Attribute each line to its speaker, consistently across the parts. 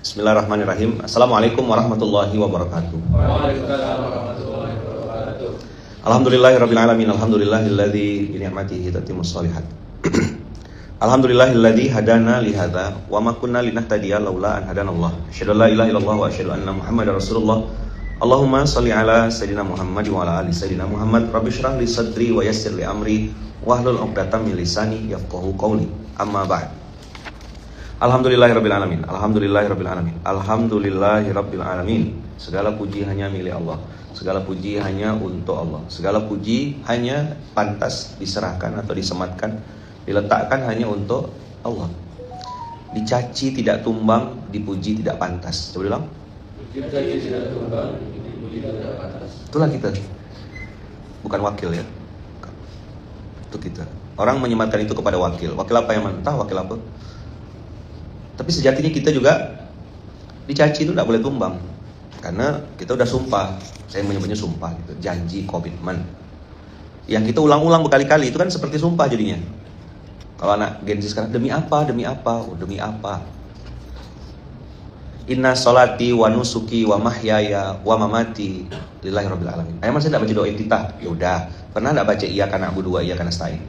Speaker 1: Bismillahirrahmanirrahim. Assalamualaikum warahmatullahi wabarakatuh.
Speaker 2: Waalaikumsalam warahmatullahi wabarakatuh.
Speaker 1: Alhamdulillahirabbil alamin. Alhamdulillahilladzi bi ni'matihi tatimmus shalihat. Alhamdulillahilladzi hadana li hadza wa ma kunna linahtadiya laula an hadanallah. Asyhadu an la ilaha illallah wa asyhadu anna Muhammadar Rasulullah. Allahumma shalli ala sayyidina Muhammad wa ala ali sayyidina Muhammad. Rabbi shrah li sadri wa yassir li amri wahlul 'uqdatam min lisani yafqahu qawli. Amma ba'd. Alhamdulillahirabbil alamin. Alhamdulillahirabbil alamin. Alhamdulillahirabbil alamin. Segala puji hanya milik Allah. Segala puji hanya untuk Allah. Segala puji hanya pantas diserahkan atau disematkan, diletakkan hanya untuk Allah. Dicaci tidak tumbang, dipuji tidak pantas. Coba ulang.
Speaker 2: Dicaci tidak tumbang, dipuji tidak pantas.
Speaker 1: Itulah kita. Bukan wakil ya. Itu kita. Orang menyematkan itu kepada wakil. Wakil apa yang mentah, wakil apa? Tapi sejatinya kita juga dicaci itu tidak boleh tumbang. Karena kita udah sumpah. Saya menyebutnya sumpah gitu. Janji, komitmen. Yang kita ulang-ulang berkali-kali itu kan seperti sumpah jadinya. Kalau anak Gen Z sekarang, demi apa, demi apa, oh, demi apa. Inna sholati wa nusuki wa mahyaya wa mamati lillahi rabbil alamin. Ayah masih tidak baca doa iftitah? Ya udah. Pernah tidak baca iya kana na'budu wa iya kana nasta'in?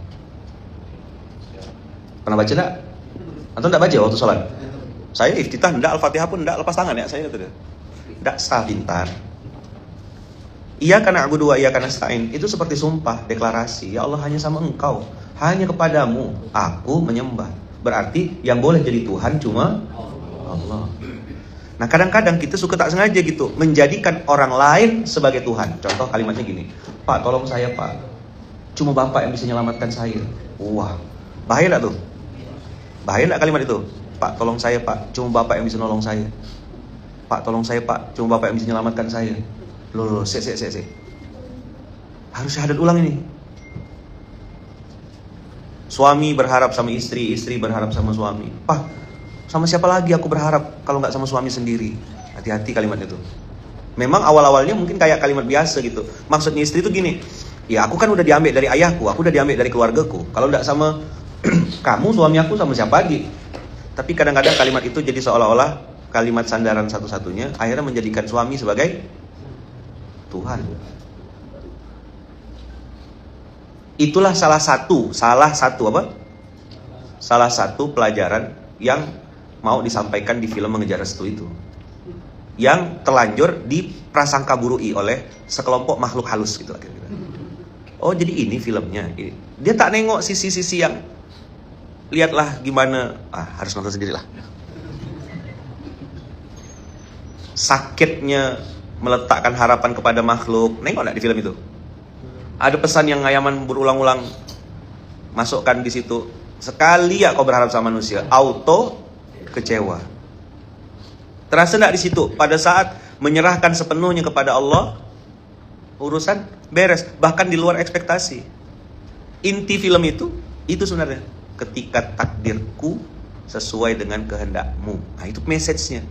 Speaker 1: Pernah baca tidak? Atau tidak baca waktu sholat? Saya iftitah tidak, Al-Fatihah pun tidak, lepas tangan ya saya itu. Tidak sah pintar. Iya kana na'budu wa iya kana nasta'in itu seperti sumpah, deklarasi. Ya Allah, hanya sama Engkau, hanya kepadamu aku menyembah. Berarti yang boleh jadi Tuhan cuma Allah. Nah kadang-kadang kita suka tak sengaja gitu menjadikan orang lain sebagai Tuhan. Contoh kalimatnya gini, Pak tolong saya Pak, cuma Bapak yang bisa menyelamatkan saya. Wah, bahaya tak tuh? Bahaya tak kalimat itu? Pak tolong saya Pak, cuma Bapak yang bisa nolong saya. Pak tolong saya Pak, cuma Bapak yang bisa menyelamatkan saya. Loh, sek. Harus syahadat ulang ini. Suami berharap sama istri, istri berharap sama suami. Pak, sama siapa lagi aku berharap kalau nggak sama suami sendiri? Hati-hati kalimat itu. Memang awal-awalnya mungkin kayak kalimat biasa gitu. Maksudnya istri itu gini, ya aku kan udah diambil dari ayahku, aku udah diambil dari keluargaku. Kalau nggak sama kamu, suami aku sama siapa lagi? Tapi kadang-kadang kalimat itu jadi seolah-olah kalimat sandaran satu-satunya, akhirnya menjadikan suami sebagai Tuhan. Itulah salah satu apa? Salah satu pelajaran yang mau disampaikan di film Mengejar Restu itu, yang terlanjur diprasangka burui oleh sekelompok makhluk halus gitu kira-kira. Oh jadi ini filmnya. Dia tak nengok sisi-sisi yang, lihatlah gimana, harus nonton sendirilah. Sakitnya meletakkan harapan kepada makhluk. Nengok enggak di film itu? Ada pesan yang ngayaman berulang-ulang masukkan di situ. Sekali ya kau berharap sama manusia, auto kecewa. Terasa enggak di situ? Pada saat menyerahkan sepenuhnya kepada Allah, urusan beres, bahkan di luar ekspektasi. Inti film itu sebenarnya, ketika takdirku sesuai dengan kehendakmu. Nah itu message-nya.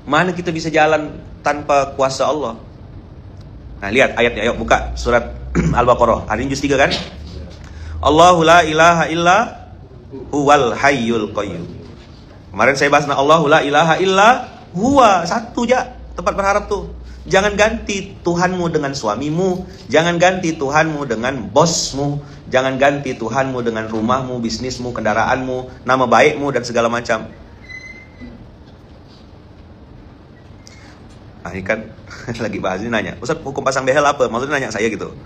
Speaker 1: Mana kita bisa jalan tanpa kuasa Allah? Nah lihat ayatnya, ayo buka surat Al-Baqarah. Hari ini juz 3 kan? Allahu la ilaha illa huwal hayyul qayyum. Kemarin saya bahas Allahu la ilaha illa huwa. Satu aja tempat berharap tuh. Jangan ganti Tuhanmu dengan suamimu, jangan ganti Tuhanmu dengan bosmu, jangan ganti Tuhanmu dengan rumahmu, bisnismu, kendaraanmu, nama baikmu dan segala macam. Nah ini kan lagi bahas ini nanya, Ustaz hukum pasang behel apa? Maksudnya nanya saya gitu.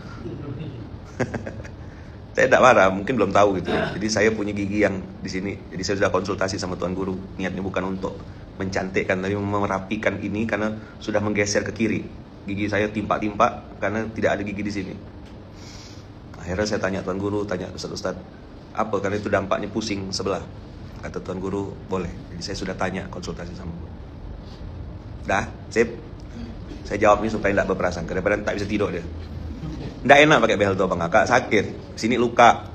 Speaker 1: Saya tidak marah, mungkin belum tahu gitu. Jadi saya punya gigi yang di sini. Jadi saya sudah konsultasi sama Tuan Guru. Niatnya bukan untuk mencantikkan, tapi merapikan ini karena sudah menggeser ke kiri. Gigi saya timpak-timpak karena tidak ada gigi di sini. Akhirnya saya tanya Tuan Guru, tanya Ustaz, apa? Karena itu dampaknya pusing sebelah. Kata Tuan Guru, boleh. Jadi saya sudah tanya, konsultasi sama Guru. Dah, sip. Saya jawab ini supaya tidak berperasaan, kadang-kadang tak bisa tidur dia. Nggak enak pakai behel tuh bang, Kak sakit. Sini luka,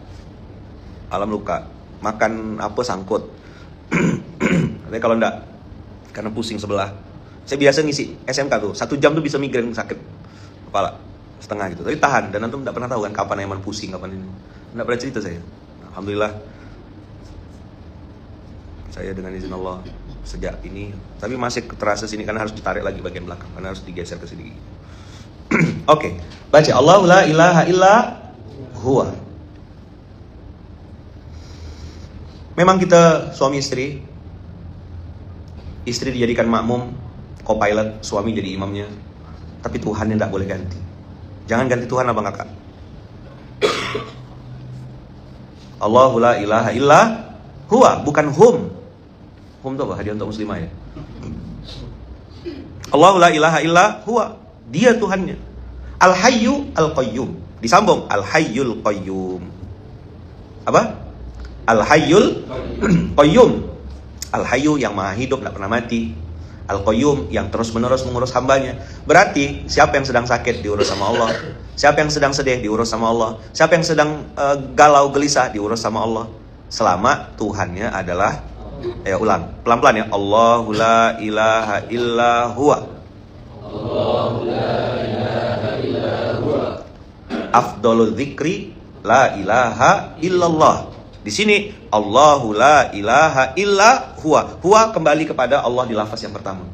Speaker 1: alam luka. Makan apa sangkut. Tapi kalau nggak, karena pusing sebelah. Saya biasa ngisi SMK tuh, 1 jam tuh bisa migrain sakit kepala setengah gitu. Tapi tahan, dan antum nggak pernah tahu kan kapan emang pusing, kapan ini. Nggak pernah cerita saya. Alhamdulillah, saya dengan izin Allah sejak ini, tapi masih terasa sini karena harus ditarik lagi bagian belakang, karena harus digeser ke sini. Oke, baca Allahu la ilaha illa huwa. Memang kita suami istri dijadikan makmum, co-pilot, suami jadi imamnya, tapi Tuhan yang tidak boleh ganti. Jangan ganti Tuhan abang kakak. Allahu la ilaha illa huwa, bukan hum. Hum itu apa? Hadiah untuk muslimah ya. Allahu la ilaha illa huwa, dia Tuhannya. Al-Hayyu Al-Qayyum. Disambung Al-Hayyul Qayyum. Apa? Al-Hayyul Qayyum. Al-Hayyu yang maha hidup, tidak pernah mati. Al-Qayyum yang terus-menerus mengurus hambanya. Berarti siapa yang sedang sakit diurus sama Allah. Siapa yang sedang sedih diurus sama Allah. Siapa yang sedang galau gelisah diurus sama Allah. Selama Tuhannya adalah, ulang pelan-pelan ya. Allahu la ilaha illa huwa.
Speaker 2: Allahu la ilaha illa huwa.
Speaker 1: Afdhalul dzikri la ilaha illallah. Di sini Allahu la ilaha illa huwa. Huwa kembali kepada Allah di lafaz yang pertama.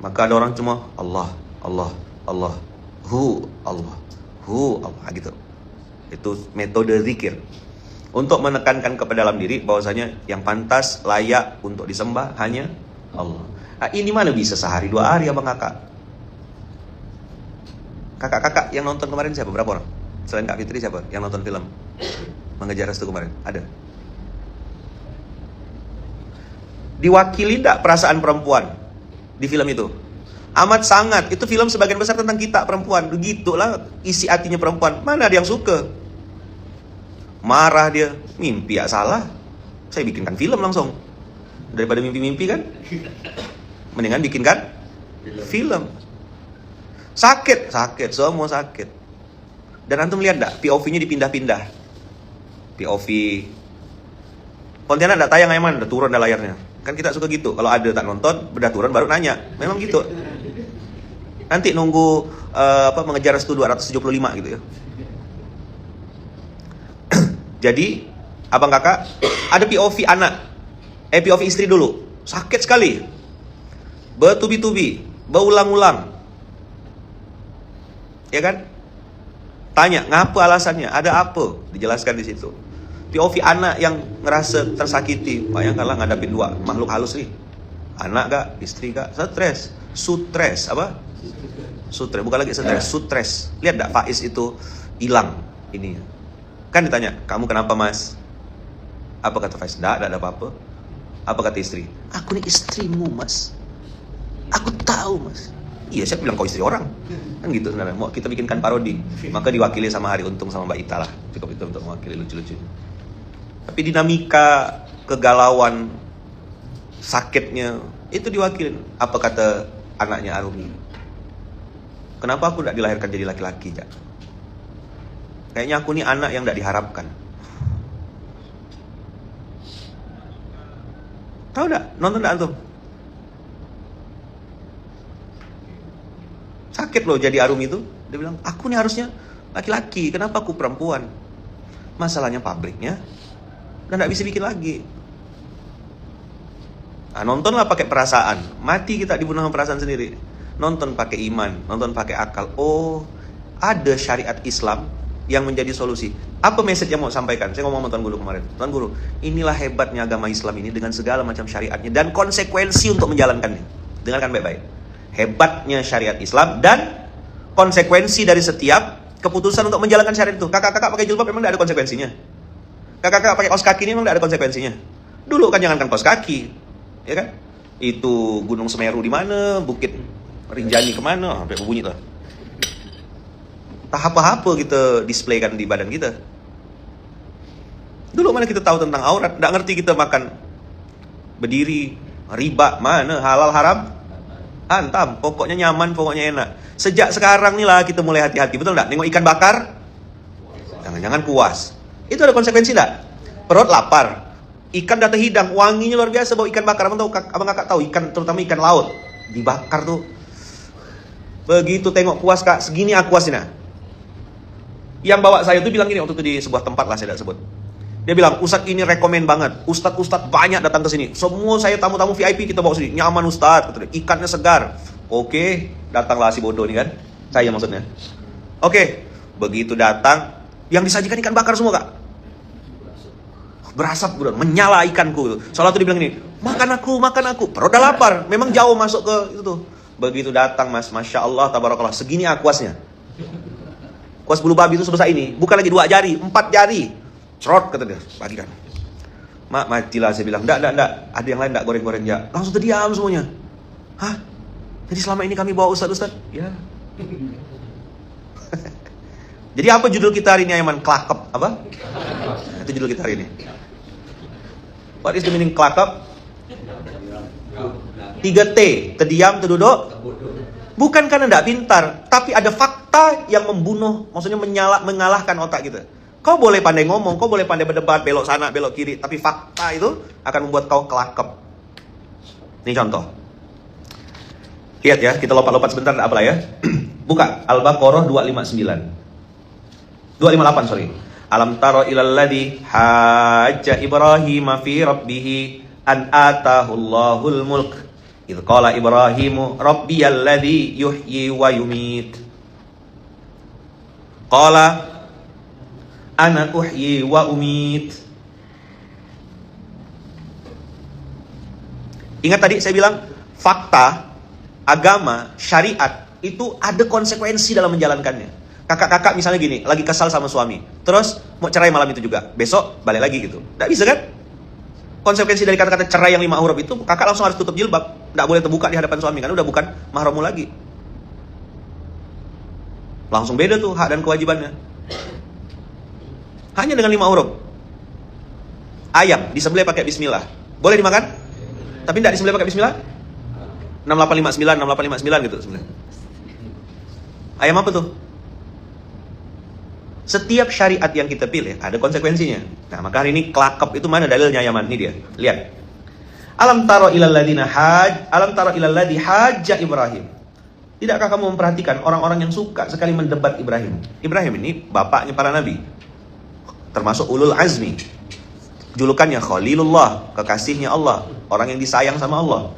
Speaker 1: Maka ada orang cuma Allah, Allah, Allah, Allah, Allah gitu. Itu metode zikir untuk menekankan kepada dalam diri bahwasanya yang pantas, layak untuk disembah hanya Allah. Nah, ini mana bisa sehari 2 hari abang kakak? Kakak-kakak yang nonton kemarin siapa? Berapa orang? Selain Kak Fitri siapa yang nonton film Mengejar Restu kemarin? Ada? Diwakili tidak perasaan perempuan di film itu? Amat sangat. Itu film sebagian besar tentang kita perempuan. Begitulah isi hatinya perempuan. Mana ada yang suka? Marah dia, mimpi ya salah. Saya bikinkan film langsung. Daripada mimpi-mimpi kan, mendingan bikinkan film. Sakit, semua sakit. Dan antum lihat enggak, POV-nya dipindah-pindah. POV Pontianak enggak tayang yang mana, udah turun dah layarnya. Kan kita suka gitu. Kalau ada tak nonton, udah turun baru nanya. Memang gitu. Nanti nunggu Mengejar Restu 275 gitu ya. Jadi, abang kakak, ada POV anak. POV istri dulu. Sakit sekali. Bertubi-tubi, berulang-ulang. Ya kan? Tanya, ngapa alasannya? Ada apa? Dijelaskan di situ. POV anak yang ngerasa tersakiti. Bayangkanlah ngadapin 2 makhluk halus nih. Anak gak? Istri gak? Stres. Sutres. Apa? Sutres. Bukan lagi stres. Sutres. Lihat gak Faiz itu hilang ini. Kan ditanya, kamu kenapa mas? Apa kata Faiz? Nggak ada apa-apa. Apa kata istri? Aku nih istrimu mas. Aku tahu mas. Iya, siapa bilang kau istri orang? Kan gitu sebenarnya. Mau kita bikinkan parodi, maka diwakili sama Hari Untung sama Mbak Ita lah. Cukup itu untuk mewakili lucu-lucu. Tapi dinamika kegalauan, sakitnya itu diwakilin. Apa kata anaknya Arumi? Kenapa aku tidak dilahirkan jadi laki-laki, Jak? Kayaknya aku nih anak yang tidak diharapkan. Tahu tidak? Nonton tidak antum? Sakit loh jadi Arumi itu. Dia bilang, aku nih harusnya laki-laki. Kenapa aku perempuan? Masalahnya pabriknya dan tidak bisa bikin lagi. Nah, nontonlah pakai perasaan. Mati kita dibunuh sama perasaan sendiri. Nonton pakai iman, nonton pakai akal. Oh, ada syariat Islam yang menjadi solusi. Apa message yang mau sampaikan? Saya ngomong sama Tuan Guru kemarin. Tuan Guru, inilah hebatnya agama Islam ini dengan segala macam syariatnya dan konsekuensi untuk menjalankannya. Dengarkan baik-baik. Hebatnya syariat Islam dan konsekuensi dari setiap keputusan untuk menjalankan syariat itu. Kakak-kakak pakai jilbab memang tidak ada konsekuensinya. Kakak-kakak pakai kaos kaki ini memang tidak ada konsekuensinya. Dulu kan jangankan kaos kaki, ya kan? Itu Gunung Semeru di mana, Bukit Rinjani kemana, sampai berbunyi tuh. Tak apa-apa kita displaykan di badan kita. Dulu mana kita tahu tentang aurat, tidak ngerti kita makan berdiri, riba, mana halal haram, hantam, pokoknya nyaman, pokoknya enak. Sejak sekarang nih lah kita mulai hati-hati, betul nggak? Nengok ikan bakar, jangan-jangan puas. Itu ada konsekuensi nggak? Perut lapar, ikan dah terhidang, wanginya luar biasa bau ikan bakar. Abang kakak tahu ikan, terutama ikan laut dibakar tuh. Begitu tengok puas kak, segini aku puasnya. Yang bawa saya tuh bilang gini waktu itu di sebuah tempat lah saya tidak sebut. Dia bilang, Ustadz ini rekomen banget. Ustadz banyak datang ke sini. Semua saya tamu-tamu VIP kita bawa sini. Nyaman Ustadz, kata dia. Ikannya segar. Oke, datanglah si bodoh ini kan. Saya maksudnya. Oke, begitu datang, yang disajikan ikan bakar semua, Kak. Berasap, bro. Menyala ikanku. Salah satu dibilang ini, makan aku. Perut udah lapar. Memang jauh masuk ke itu tuh. Begitu datang, Mas. Masya Allah, tabarakallah. Segini kuasnya. Kuas bulu babi itu sebesar ini. Bukan lagi 2 jari, 4 jari. Cerot, kata dia, bagikan. Mak, matilah, saya bilang. Enggak. Ada yang lain enggak goreng-goreng ya. Langsung terdiam semuanya. Hah? Jadi selama ini kami bawa Ustaz? Ya. Jadi apa judul kita hari ini, Aiman? Klakep. Apa? Nah, itu judul kita hari ini. What is the meaning klakep? 3T. Terdiam, terduduk. Bukan karena enggak pintar, tapi ada fakta yang membunuh, maksudnya mengalahkan otak kita. Kau boleh pandai ngomong, kau boleh pandai berdebat, belok sana, belok kiri, tapi fakta itu akan membuat kau kelakep. Ini contoh. Lihat ya, kita lompat-lompat sebentar, enggak apalah ya. Buka Al-Baqarah 258, sorry. Alam taro ilal ladzi hajja Ibrahim fi rabbih an atahu Allahul mulk. Idz qala Ibrahimu rabbiyal ladzi yuhyi wa yumit. Qala ana uhyi wa umit. Ingat tadi saya bilang fakta, agama, syariat itu ada konsekuensi dalam menjalankannya. Kakak-kakak misalnya gini, lagi kesal sama suami, terus mau cerai malam itu juga, besok balik lagi gitu. Nggak bisa kan? Konsekuensi dari kata-kata cerai yang 5 huruf itu, kakak langsung harus tutup jilbab, nggak boleh terbuka di hadapan suami, karena udah bukan mahrammu lagi. Langsung beda tuh hak dan kewajibannya. Hanya dengan 5 huruf. Ayam disembelih pakai bismillah. Boleh dimakan? Tapi tidak disembelih pakai bismillah? 6859 gitu sebenarnya. Ayam apa tuh? Setiap syariat yang kita pilih ada konsekuensinya. Nah, maka hari ini klakep itu mana dalilnya, Yaman? Ini dia. Lihat. Alam taro ilal ladzi hajja Ibrahim. Tidakkah kamu memperhatikan orang-orang yang suka sekali mendebat Ibrahim? Ibrahim ini bapaknya para nabi. Termasuk ulul azmi. Julukannya Khalilullah, kekasihnya Allah, orang yang disayang sama Allah.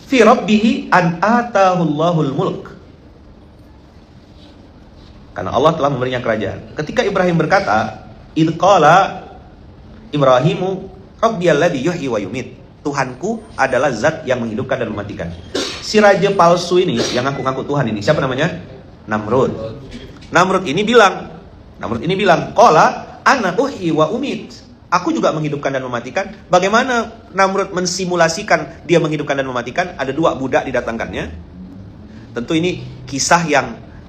Speaker 1: Fi rabbihi an atahullahul mulk. Karena Allah telah memberinya kerajaan. Ketika Ibrahim berkata, idz qala Ibrahimu rabbiyalladzi yuhyi wa yumit. Tuhanku adalah zat yang menghidupkan dan mematikan. Si raja palsu ini yang ngaku-ngaku Tuhan ini, siapa namanya? Namrud. Namrud ini bilang, qala ana uhyi wa umit. Aku juga menghidupkan dan mematikan. Bagaimana Namrud mensimulasikan dia menghidupkan dan mematikan? Ada 2 budak didatangkannya. Tentu ini kisah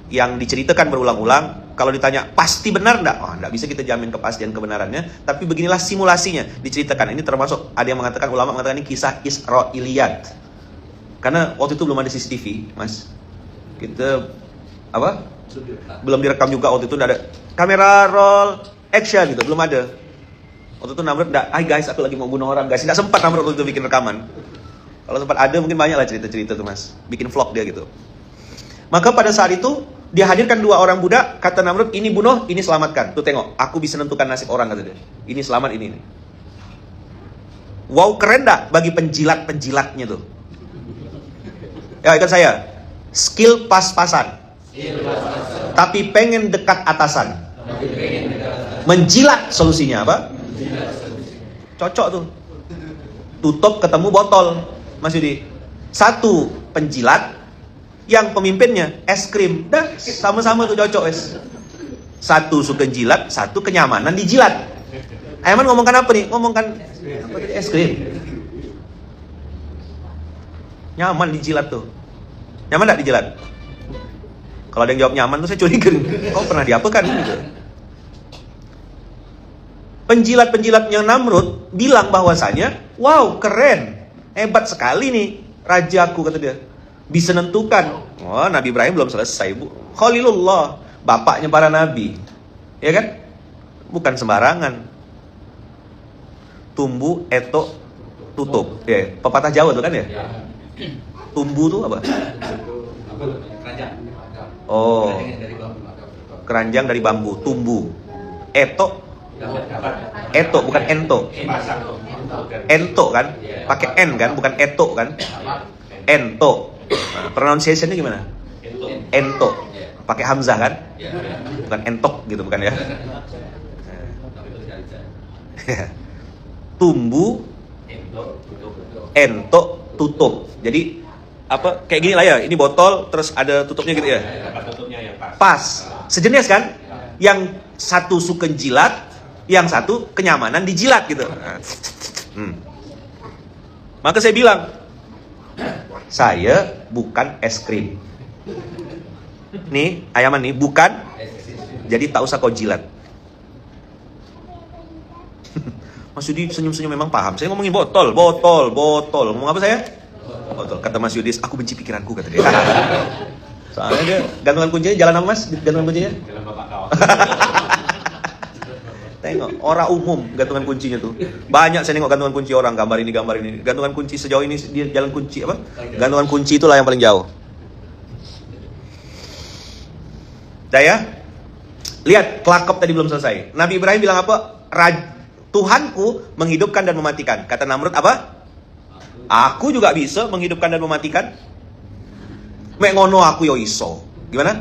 Speaker 1: yang diceritakan berulang-ulang. Kalau ditanya pasti benar enggak? Oh, enggak bisa kita jamin kepastian kebenarannya. Tapi beginilah simulasinya diceritakan. Ini termasuk, ada yang mengatakan, ulama mengatakan ini kisah Israiliyat. Karena waktu itu belum ada CCTV, Mas. Kita apa? Belum direkam juga waktu itu, enggak ada kamera roll action gitu, belum ada. Waktu itu Namrud enggak, guys aku lagi mau bunuh orang guys. Enggak sempat Namrud waktu itu bikin rekaman. Kalau sempat ada mungkin banyak lah cerita-cerita tuh, Mas. Bikin vlog dia gitu. Maka pada saat itu dia hadirkan 2 orang budak, kata Namrud, ini bunuh, ini selamatkan. Tuh tengok, aku bisa nentukan nasib orang, kata dia. Ini selamat, ini. Wow, keren enggak bagi penjilat-penjilatnya tuh. Ya, ikut saya. Skill pas-pasan. Tapi pengen dekat atasan. Menjilat solusinya apa? Cocok tuh. Tutup ketemu botol, Mas Yudi. 1 penjilat, yang pemimpinnya es krim. Dah, sama-sama tuh cocok es. 1 suka jilat, 1 kenyamanan dijilat. Aiman ngomongkan apa nih? Ngomongkan apa tadi? Es krim. Nyaman dijilat tuh. Nyaman enggak dijilat? Kalau ada yang jawab nyaman tuh saya curiga. Oh, pernah diapakan gitu. Penjilat-penjilatnya Namrud bilang bahwasanya, wow, keren. Hebat sekali nih rajaku, kata dia. Bisa nentukan. Oh, Nabi Ibrahim belum selesai, Bu. Khalilullah, bapaknya para nabi. Ya kan? Bukan sembarangan. Tumbuh, etok, tutup. Ya, pepatah Jawa tuh kan ya? Tumbuh tuh apa?
Speaker 2: Keranjang.
Speaker 1: Oh. Keranjang dari bambu, tumbuh. Etok Eto bukan ento. Ento kan? Pakai N kan, bukan eto kan? Ento. Nah, pronunciation-nya gimana? Ento. Pakai hamzah kan? Bukan entok gitu bukan ya? Tumbuh, ento, tutup. Jadi apa? Kayak gini lah ya. Ini botol terus ada tutupnya gitu ya. Pas. Sejenis kan? Yang satu suka jilat, yang satu kenyamanan dijilat gitu. Maka saya bilang, saya bukan es krim. Nih, ayaman nih, bukan. Jadi tak usah kau jilat. Mas Yudi senyum-senyum memang paham. Saya ngomongin botol. Ngomong apa saya? Botol. Kata Mas Yudi, aku benci pikiranku, kata dia. Soalnya dia gantungan kuncinya jalan apa Mas? Gantungan kuncinya? Jalan Bapak Kau. Tengok, orang umum gantungan kuncinya tuh. Banyak saya nengok gantungan kunci orang, gambar ini. Gantungan kunci sejauh ini dia jalan kunci apa? Gantungan kunci itulah yang paling jauh. Dah ya? Lihat, kelakop tadi belum selesai. Nabi Ibrahim bilang apa? Tuhanku menghidupkan dan mematikan. Kata Namrud apa? Aku juga bisa menghidupkan dan mematikan. Mek ngono aku yo iso. Gimana?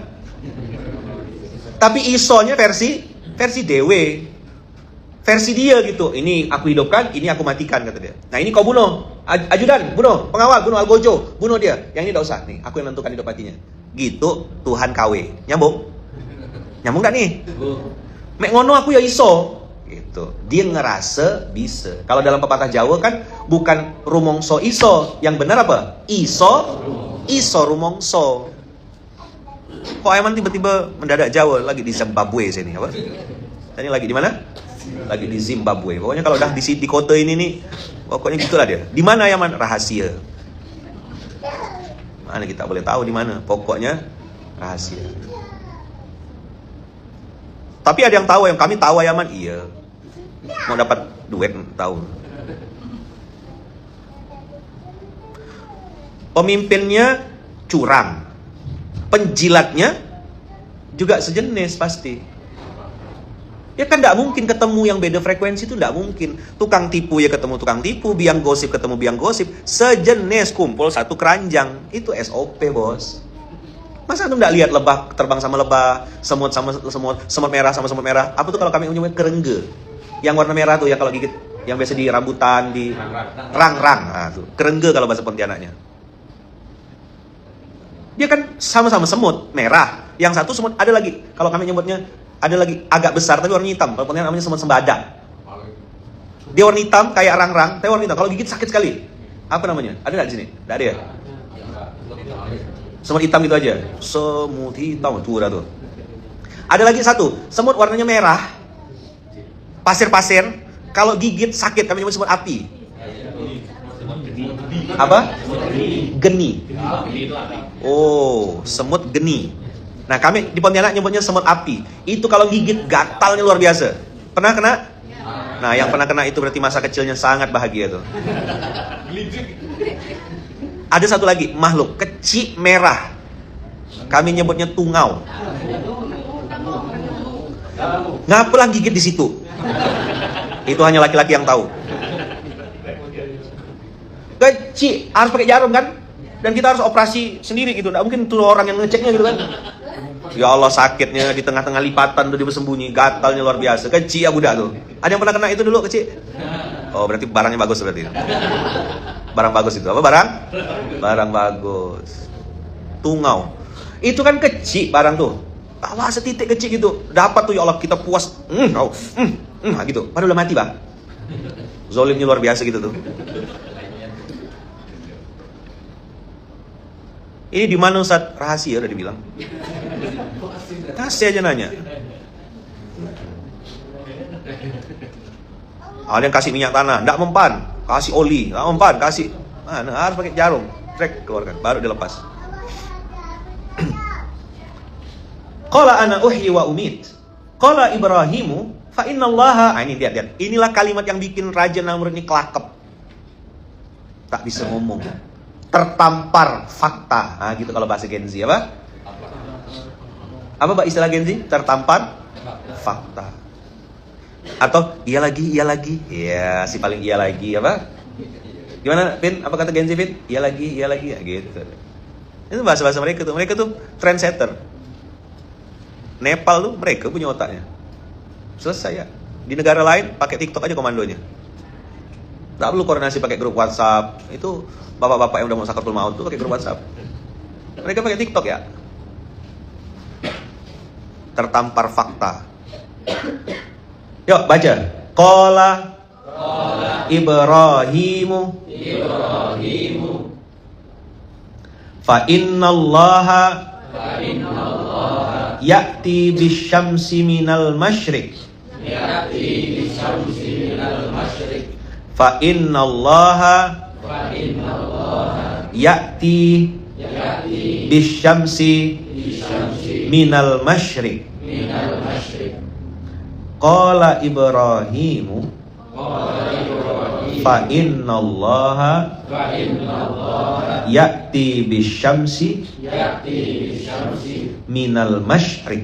Speaker 1: Tapi isonya versi dewe. Versi dia gitu. Ini aku hidupkan, ini aku matikan, kata dia. Nah ini kau bunuh. Ajudan, bunuh. Pengawal, bunuh Algojo. Bunuh dia. Yang ini tidak usah. Nih, aku yang menentukan hidup matinya. Gitu Tuhan KW. Nyambung? Nyambung gak nih? Mek ngono aku ya iso. Gitu. Dia ngerasa bisa. Kalau dalam pepatah Jawa kan bukan rumongso iso. Yang benar apa? Iso rumongso. Kok Aiman tiba-tiba mendadak Jawa? Lagi di Zimbabwe sini apa? Tadi lagi di mana? Lagi di Zimbabwe. Pokoknya kalau udah di kota ini nih, pokoknya gitulah dia. Di mana Aiman? Rahasia. Mana kita boleh tahu di mana? Pokoknya rahasia. Tapi ada yang tahu, yang kami tahu Yaman, iya. Mau dapat duit, tahu. Pemimpinnya curang. Penjilatnya juga sejenis pasti. Ya kan tidak mungkin ketemu yang beda frekuensi itu, tidak mungkin. Tukang tipu ya ketemu tukang tipu, biang gosip ketemu biang gosip. Sejenis kumpul satu keranjang. Itu SOP bos. Masa antum tidak lihat lebah terbang sama lebah, semut sama semut merah sama semut merah? Apa tuh kalau kami menyebut kerengge? Yang warna merah tuh yang kalau gigit, yang biasa di rambutan, di rang-rang. Nah, tuh kerengge kalau bahasa Pontianaknya. Dia kan sama-sama semut merah. Yang satu semut ada lagi. Kalau kami nyebutnya ada lagi agak besar tapi warna hitam. Kalau Pontianak namanya semut sembada. Dia warna hitam kayak rang-rang, tapi warna hitam. Kalau gigit sakit sekali. Apa namanya? Ada nggak di sini? Nggak ada ya? Semut hitam gitu aja. Semut hitam tuh udah tuh. Ada lagi satu, semut warnanya merah. Pasir-pasir. Kalau gigit sakit, kami nyebut semut api. Apa? Geni. Oh, semut geni. Nah, kami di Pontianak nyebutnya semut api. Itu kalau gigit gatalnya luar biasa. Pernah kena? Nah, yang pernah kena itu berarti masa kecilnya sangat bahagia tuh. Ada satu lagi, makhluk kecil merah. Kami nyebutnya tungau. Ngapalah gigit di situ? Itu hanya laki-laki yang tahu. Kecil, harus pakai jarum kan? Dan kita harus operasi sendiri gitu. Nggak mungkin tuh orang yang ngeceknya gitu kan? Ya Allah, sakitnya di tengah-tengah lipatan tuh dia bersembunyi, gatalnya luar biasa. Kecil ya budak tuh. Ada yang pernah kena itu dulu kecil? Oh, berarti barangnya bagus berarti. Barang bagus itu. Apa barang? Barang bagus. Tungau. Itu kan kecil barang tuh. Tawa setitik kecil gitu. Dapat tuh ya Allah, kita puas. Gitu. Padahal udah mati, Bang. Zolimnya luar biasa gitu tuh. Ini di mana Ustaz? Rahasia udah dibilang. Kasih aja nanya. Ada yang kasih minyak tanah, enggak mempan. Kasih oli, enggak mempan, kasih. Mana harus pakai jarum. Trek keluarkan, baru dilepas. Qala ana uhyi wa umit. Qala Ibrahimu fa innallaha. Ini lihat. Inilah kalimat yang bikin Raja Namrud ini kelakep. Tak bisa ngomong. Tertampar fakta. Nah, gitu kalau bahasa Gen Z apa? Apa istilah Gen Z? Tertampar fakta. Atau iya lagi. Ya, si paling iya lagi apa? Gimana, Vin? Apa kata Gen Z, Vin? Iya lagi ya gitu. Itu bahasa-bahasa mereka tuh. Mereka tuh trendsetter. Nepal tuh mereka punya otaknya. Selesai ya. Di negara lain pakai TikTok aja komandonya. Nggak perlu koordinasi pakai grup WhatsApp. Itu bapak-bapak yang udah mau sakaratul maut tuh pakai grup WhatsApp. Mereka pakai TikTok ya. Tertampar fakta. Yuk baca. Qala Ibrahimu fa innallaha ya'ti bisyamsi minal masyriq fa innallaha ya'ti bisyamsi minal masyriq qala Ibrahimu fa innallaha ya'ti bisyamsi minal masyriq.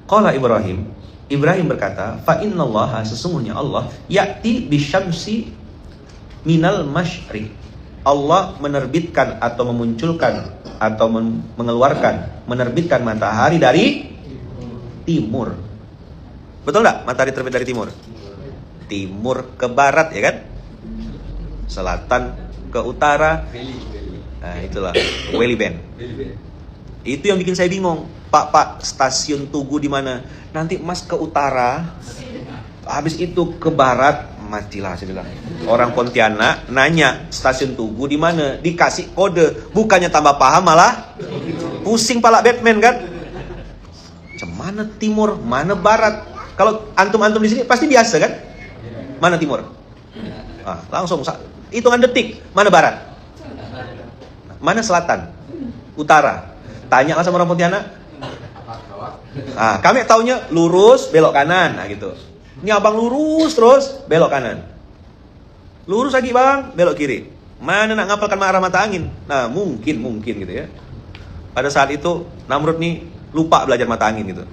Speaker 1: Qala Ibrahim berkata, fa innallaha, sesungguhnya Allah, ya'ti bisyamsi minal masyriq. Allah menerbitkan atau memunculkan atau mengeluarkan, menerbitkan matahari dari timur. Betul enggak? Matahari terbit dari timur. Timur ke barat, ya kan? Selatan ke utara. Nah, itulah Welly Band. Itu yang bikin saya bingung. Pak, stasiun Tugu di mana? Nanti Mas ke utara, habis itu ke barat, matilah saya bilang. Orang Pontianak nanya stasiun Tugu di mana? Dikasih kode, bukannya tambah paham malah pusing pala Batman kan? Mana timur, mana barat? Kalau antum di sini pasti biasa kan? Mana timur? Langsung hitungan detik. Mana barat? Mana selatan? Utara? Tanya sama orang Pontianak. Kami taunya lurus belok kanan, gitu. Ini abang lurus terus belok kanan. Lurus lagi bang, belok kiri. Mana nak ngapalkan arah mata angin? Nah mungkin gitu ya. Pada saat itu Namrud nih lupa belajar mata angin gitu.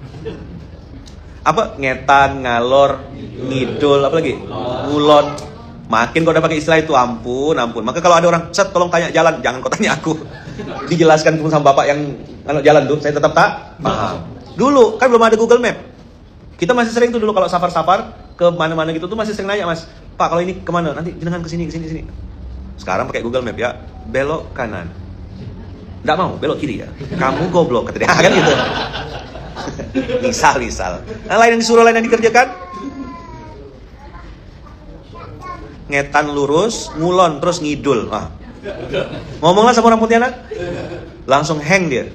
Speaker 1: Apa? Ngetan, ngalor, ngidul, apa lagi? Ngulon. Makin kau udah pakai istilah itu, ampun. Maka kalau ada orang, Set, tolong tanya jalan, jangan kau tanya aku. Dijelaskan sama bapak yang jalan tuh, saya tetap tak paham. Dulu kan belum ada Google Map. Kita masih sering tuh dulu kalau safar-safar ke mana-mana gitu tuh masih sering nanya, Mas, Pak kalau ini kemana? Nanti jenengan kesini. Sekarang pakai Google Map ya, belok kanan. Nggak mau, belok kiri ya. Kamu goblok, katanya kan gitu. Misal. Nah, lain yang disuruh, lain yang dikerjakan. Ngetan lurus, ngulon, terus ngidul. Ngomonglah sama orang Pontianak, langsung hang dia.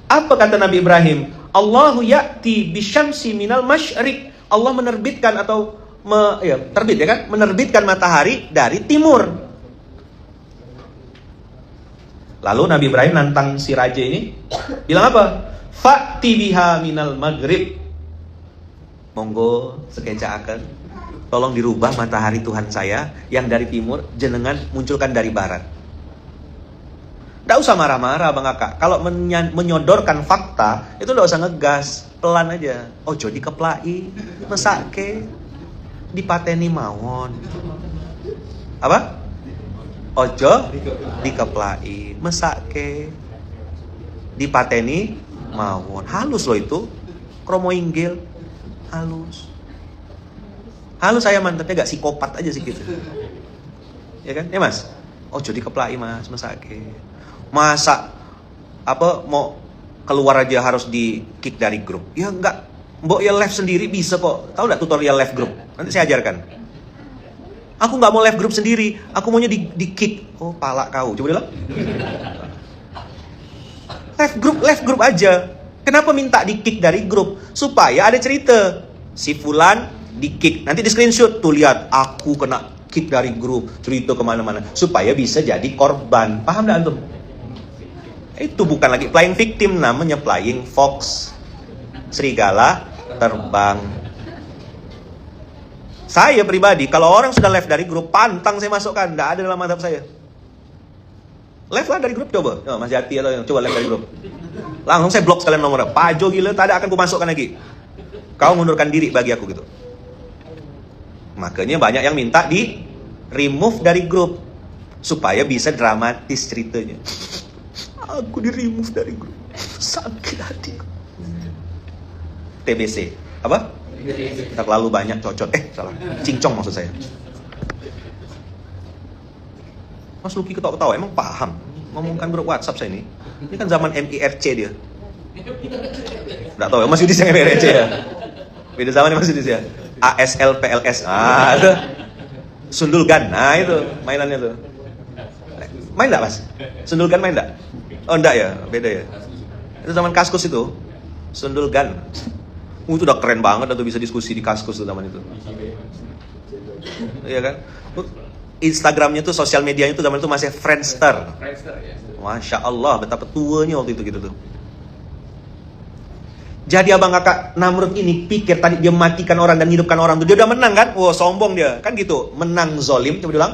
Speaker 1: Apa kata Nabi Ibrahim? Allahu ya'ti bisyamsi minal masyriq. Allah menerbitkan atau terbit ya kan? Menerbitkan matahari dari timur. Lalu Nabi Ibrahim nantang si raja ini, bilang apa? Fa'ti biha minal maghrib. Monggo sekeca akan, tolong dirubah matahari Tuhan saya yang dari timur, jenengan munculkan dari barat. Nggak usah marah-marah Bang Kakak. Kalau menyodorkan fakta, itu nggak usah ngegas, pelan aja. Ojo dikeplai, mesake, dipateni mawon. Apa? Ojo dikeplai, mesake, dipateni mawon. Halus loh itu. Kromo inggil, halus. Halus saya mantapnya gak psikopat aja sih gitu. Ya kan? Ya Mas? Ojo dikeplai Mas, mesake. Masa mau keluar aja harus di kick dari grup? Ya enggak. Mbok ya live sendiri bisa kok. Tahu enggak tutorial live grup? Nanti saya ajarkan. Aku nggak mau live group sendiri, aku maunya di kick. Oh, pala kau. Coba bilang. Live group aja. Kenapa minta di kick dari grup? Supaya ada cerita. Si Fulan di kick. Nanti di screenshot tuh lihat aku kena kick dari grup, cerita kemana-mana. Supaya bisa jadi korban. Paham nggak antum? Itu bukan lagi playing victim, namanya playing fox. Serigala terbang. Saya pribadi, kalau orang sudah live dari grup, pantang saya masukkan. Nggak ada dalam madhab saya. Live lah dari grup coba. Mas Jati atau coba live dari grup. Langsung saya blok sekalian nomornya. Pak Jo gila, tak ada akan ku masukkan lagi. Kau mundurkan diri bagi aku gitu. Makanya banyak yang minta di remove dari grup supaya bisa dramatis ceritanya. Aku di remove dari grup, sakit hatiku. TBC apa? Terlalu banyak cocot. Salah. Cincong maksud saya. Mas Luki ketawa-ketawa, emang paham ngomongkan grup WhatsApp saya ini? Ini kan zaman MIRC dia. Nggak tahu ya, Mas Yudi yang MIRC ya. Beda zaman Mas Yudi ya. ASL PLS. Itu. Sundulgan. Nah, itu mainannya tuh. Main enggak, Mas? Sundulgan main enggak? Oh, enggak ya, beda ya. Itu zaman Kaskus itu. Sundulgan. Itu udah keren banget atau bisa diskusi di Kaskus tuh zaman itu. Iya kan? Instagramnya tuh, sosial medianya tuh zaman itu masih Friendster. Masya Allah, betapa tuanya waktu itu gitu tuh. Jadi abang kakak Namrud ini pikir tadi dia matikan orang dan hidupkan orang tuh dia udah menang kan? Wah, sombong dia. Kan gitu. Menang zolim, coba bilang.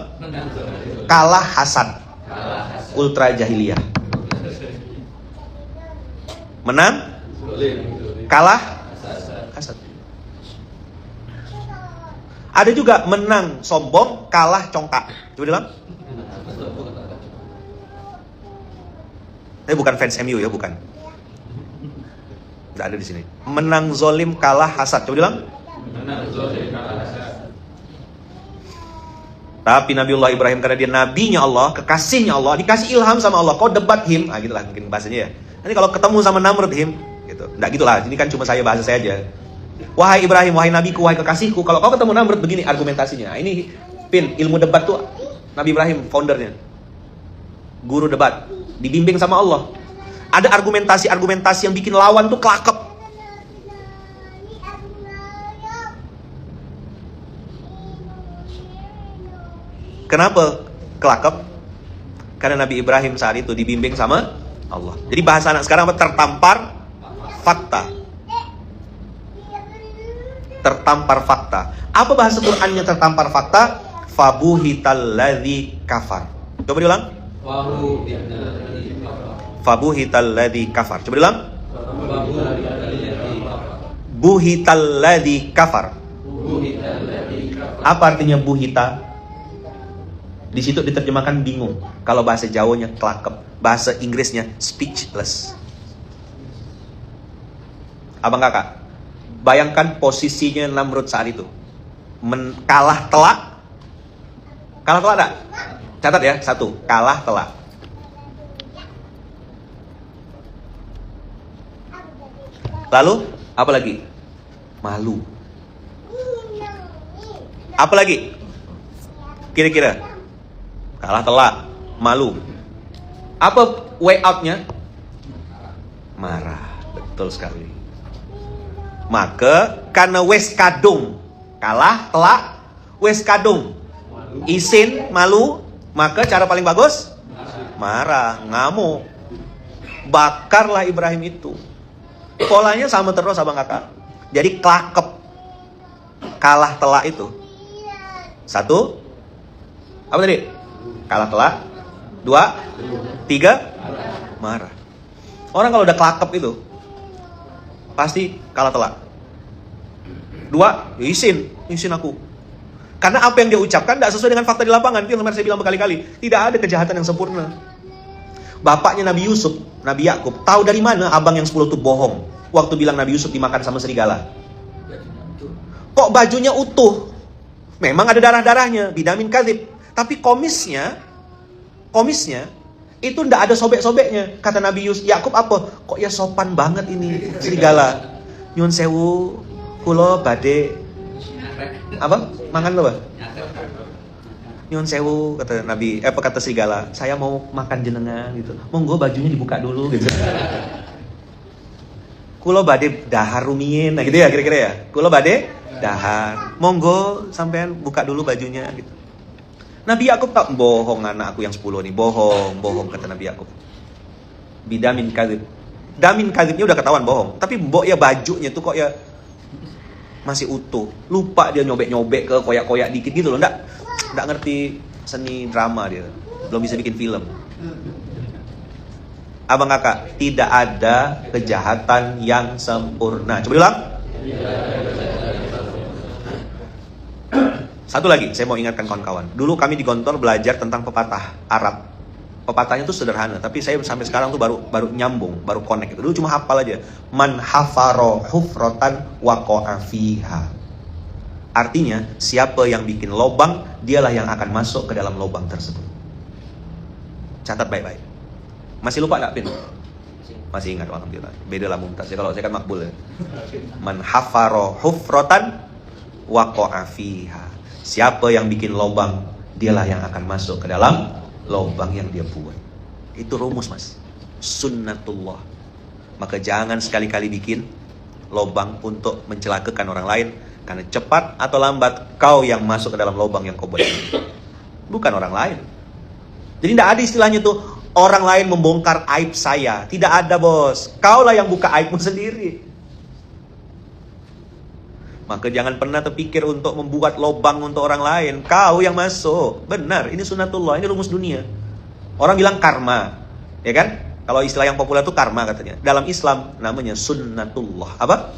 Speaker 1: Kalah hasad. Ultra jahiliyah. Menang kalah hasad. Ada juga menang sombong, kalah congkak. Coba bilang. Bukan fans MU ya, bukan. Tidak ada di sini. Menang zolim, kalah hasad. Coba bilang. Menang zolim, kalah hasad. Tapi Nabiullah Ibrahim karena dia nabinya Allah, kekasihnya Allah, dikasih ilham sama Allah. Kau debat him, gitulah mungkin bahasanya ya. Nanti kalau ketemu sama Namrud him, gitu. Nggak gitulah. Ini kan cuma bahasa saya aja. Wahai Ibrahim, wahai nabiku, wahai kekasihku, kalau kau ketemu Namrud begini argumentasinya. Ini ilmu debat tuh Nabi Ibrahim foundernya. Guru debat, dibimbing sama Allah. Ada argumentasi yang bikin lawan tuh kelakep. Kenapa kelakep? Karena Nabi Ibrahim saat itu dibimbing sama Allah. Jadi bahasa anak sekarang apa? Tertampar fakta. Tertampar fakta. Apa bahasa Qur'annya tertampar fakta? Fabuhital ladzi kafar. Coba diulang. Fabuhital ladzi kafar. Coba diulang. Buhital ladzi kafar. Apa artinya buhita? Di situ diterjemahkan bingung. Kalau bahasa Jawanya kelakep, bahasa Inggrisnya speechless. Abang kakak, bayangkan posisinya Namrud saat itu. Kalah telak. Kalah telak enggak? Catat ya, 1. Kalah telak. Lalu, apa lagi? Malu. Apa lagi? Kira-kira? Kalah telak, malu. Apa way out-nya? Marah. Betul sekali. Maka karena wes kadung, kalah telak, wes kadung, isin, malu, maka cara paling bagus marah, ngamuk. Bakarlah Ibrahim itu. Polanya sama terus abang kakak. Jadi kelakep. Kalah telak itu 1. Apa tadi? Kalah telak. 2, 3, marah. Orang kalau udah kelakep itu pasti kalah telak. 2, ya isin aku. Karena apa yang dia ucapkan tidak sesuai dengan fakta di lapangan. Itu yang saya bilang berkali-kali. Tidak ada kejahatan yang sempurna. Bapaknya Nabi Yusuf, Nabi Yakub, tahu dari mana abang yang 10 itu bohong waktu bilang Nabi Yusuf dimakan sama serigala. Kok bajunya utuh? Memang ada darah-darahnya, bidamin kadzib. Tapi komisnya itu ndak ada sobek-sobeknya. Kata Nabi Yakub apa? Kok ya sopan banget ini serigala. Nyun sewu, kulo bade apa? Mangan lo ba? Nyun sewu kata Nabi, kata serigala. Saya mau makan jenengan gitu. Monggo bajunya dibuka dulu gitu. Kulo bade dahar rumiyin, nah gitu ya kira-kira ya. Kulo bade dahar. Monggo sampean buka dulu bajunya gitu. Nabi Yakub tak bohong, anak aku yang 10 nih bohong kata Nabi Yakub. Bidamin kadzib. Damin kadzibnya udah ketahuan bohong, tapi mbok ya bajunya tuh kok ya masih utuh. Lupa dia nyobek-nyobek ke koyak-koyak dikit gitu loh. Nggak ngerti seni drama dia. Belum bisa bikin film. Abang kakak, tidak ada kejahatan yang sempurna. Coba ulang. Satu lagi, saya mau ingatkan kawan-kawan. Dulu kami di Gontor belajar tentang pepatah Arab. Pepatahnya tuh sederhana, tapi saya sampai sekarang tuh baru nyambung, baru connect. Dulu cuma hafal aja. Man hafaro hufrotan waqa'a fiha. Artinya, siapa yang bikin lobang, dialah yang akan masuk ke dalam lobang tersebut. Catat baik-baik. Masih lupa nggak, Pin? Masih ingat, alhamdulillah. Beda lah Mumtaz ya, kalau saya kan makbul ya. Man hafaro hufrotan waqa'a fiha. Siapa yang bikin lobang, dialah yang akan masuk ke dalam lobang yang dia buat. Itu rumus, Mas. Sunnatullah. Maka jangan sekali-kali bikin lobang untuk mencelakakan orang lain, karena cepat atau lambat kau yang masuk ke dalam lobang yang kau buat. Bukan orang lain. Jadi tidak ada istilahnya tuh orang lain membongkar aib saya. Tidak ada, bos. Kaulah yang buka aibmu sendiri. Maka jangan pernah terpikir untuk membuat lobang untuk orang lain. Kau yang masuk. Benar, ini sunnatullah, ini rumus dunia. Orang bilang karma, ya kan? Kalau istilah yang populer itu karma katanya. Dalam Islam namanya sunnatullah. Apa?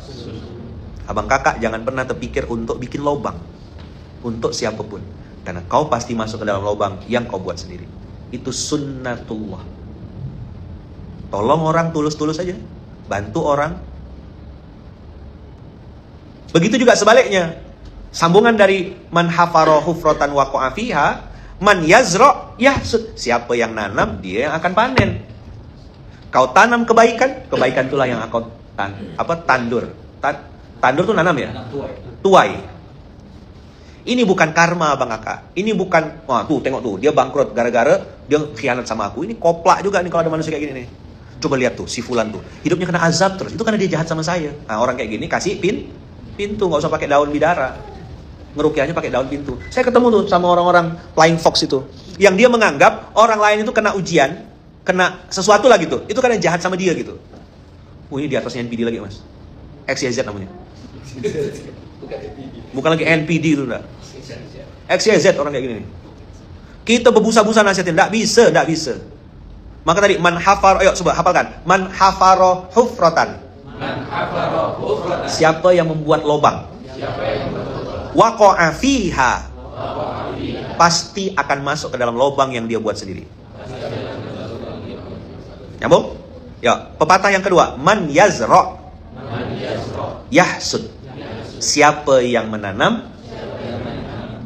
Speaker 1: Abang kakak jangan pernah terpikir untuk bikin lobang untuk siapapun. Karena kau pasti masuk ke dalam lobang yang kau buat sendiri. Itu sunnatullah. Tolong orang tulus-tulus aja. Bantu orang. Begitu juga sebaliknya. Sambungan dari man hafaro hufrotan waqa'a fiha, man yazra yahsud. Siapa yang nanam, dia yang akan panen. Kau tanam kebaikan, kebaikan itulah yang akan tandur. Tandur tuh nanam ya? Tuai. Ini bukan karma, Bang Kakak. Ini bukan, wah tuh tengok tuh, dia bangkrut gara-gara dia khianat sama aku. Ini koplak juga nih kalau ada manusia kayak gini nih. Coba lihat tuh, si fulan tuh, hidupnya kena azab terus. Itu karena dia jahat sama saya. Nah, orang kayak gini kasih pintu, nggak usah pakai daun bidara. Ngerukiahnya pakai daun pintu. Saya ketemu tuh sama orang-orang Flying Fox itu, yang dia menganggap orang lain itu kena ujian, kena sesuatu lah gitu. Itu karena jahat sama dia gitu. Ini di atasnya NPD lagi, Mas. XYZ namanya. Bukan lagi NPD itu, enggak. XYZ orang kayak gini nih. Kita berbusa-busa nasihatin, enggak bisa. Maka tadi man hafar, ayo coba hafalkan. Man hafaro hufratan. Siapa yang membuat lobang, waqa'a fiha, pasti akan masuk ke dalam lobang yang dia buat sendiri. Nyambung? Ya, pepatah yang kedua, man yazra yahsud. Siapa yang menanam,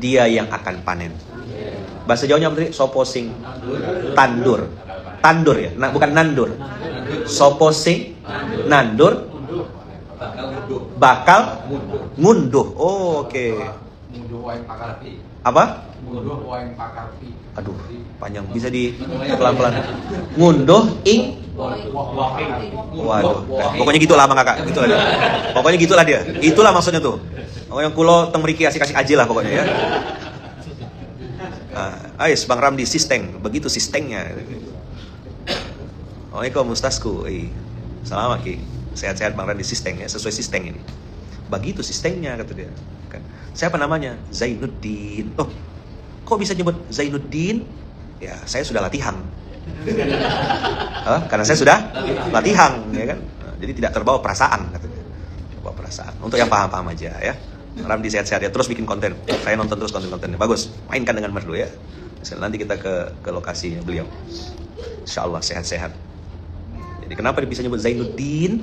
Speaker 1: dia yang akan panen. Bahasa Jawanya apa tadi? Sopo sing tandur. Tandur ya, nah, bukan nandur. Sopo sing nandur bakal ngunduh. Oh, oke. Apa? Aduh, panjang. Bisa di pelan-pelan. Ngunduh ing. Waduh. Pokoknya gitulah Bang Kakak, gitulah dia. Pokoknya gitulah dia. Itulah maksudnya tuh. Pokoknya kulo teng mriki kasih aja lah pokoknya ya. Ais Bang Ramdi sistem, begitu sistemnya. Waalaikumsalam Mustasku. Selamat Ki. Sehat-sehat Bang Ramdi sistem ya, sesuai sistem ini. Begitu sistemnya kata dia. Kan. Siapa namanya? Zainuddin. Oh, kok bisa nyebut Zainuddin? Ya, saya sudah latihan. Karena saya sudah latihan, ya kan? Jadi tidak terbawa perasaan kata dia. Terbawa perasaan. Untuk yang paham-paham aja ya. Ramdi sehat-sehat ya, terus bikin konten. Saya nonton terus konten-kontennya. Bagus. Mainkan dengan merdu ya. Nanti kita ke lokasinya beliau. Insyaallah sehat-sehat. Jadi kenapa dia bisa nyebut Zainuddin?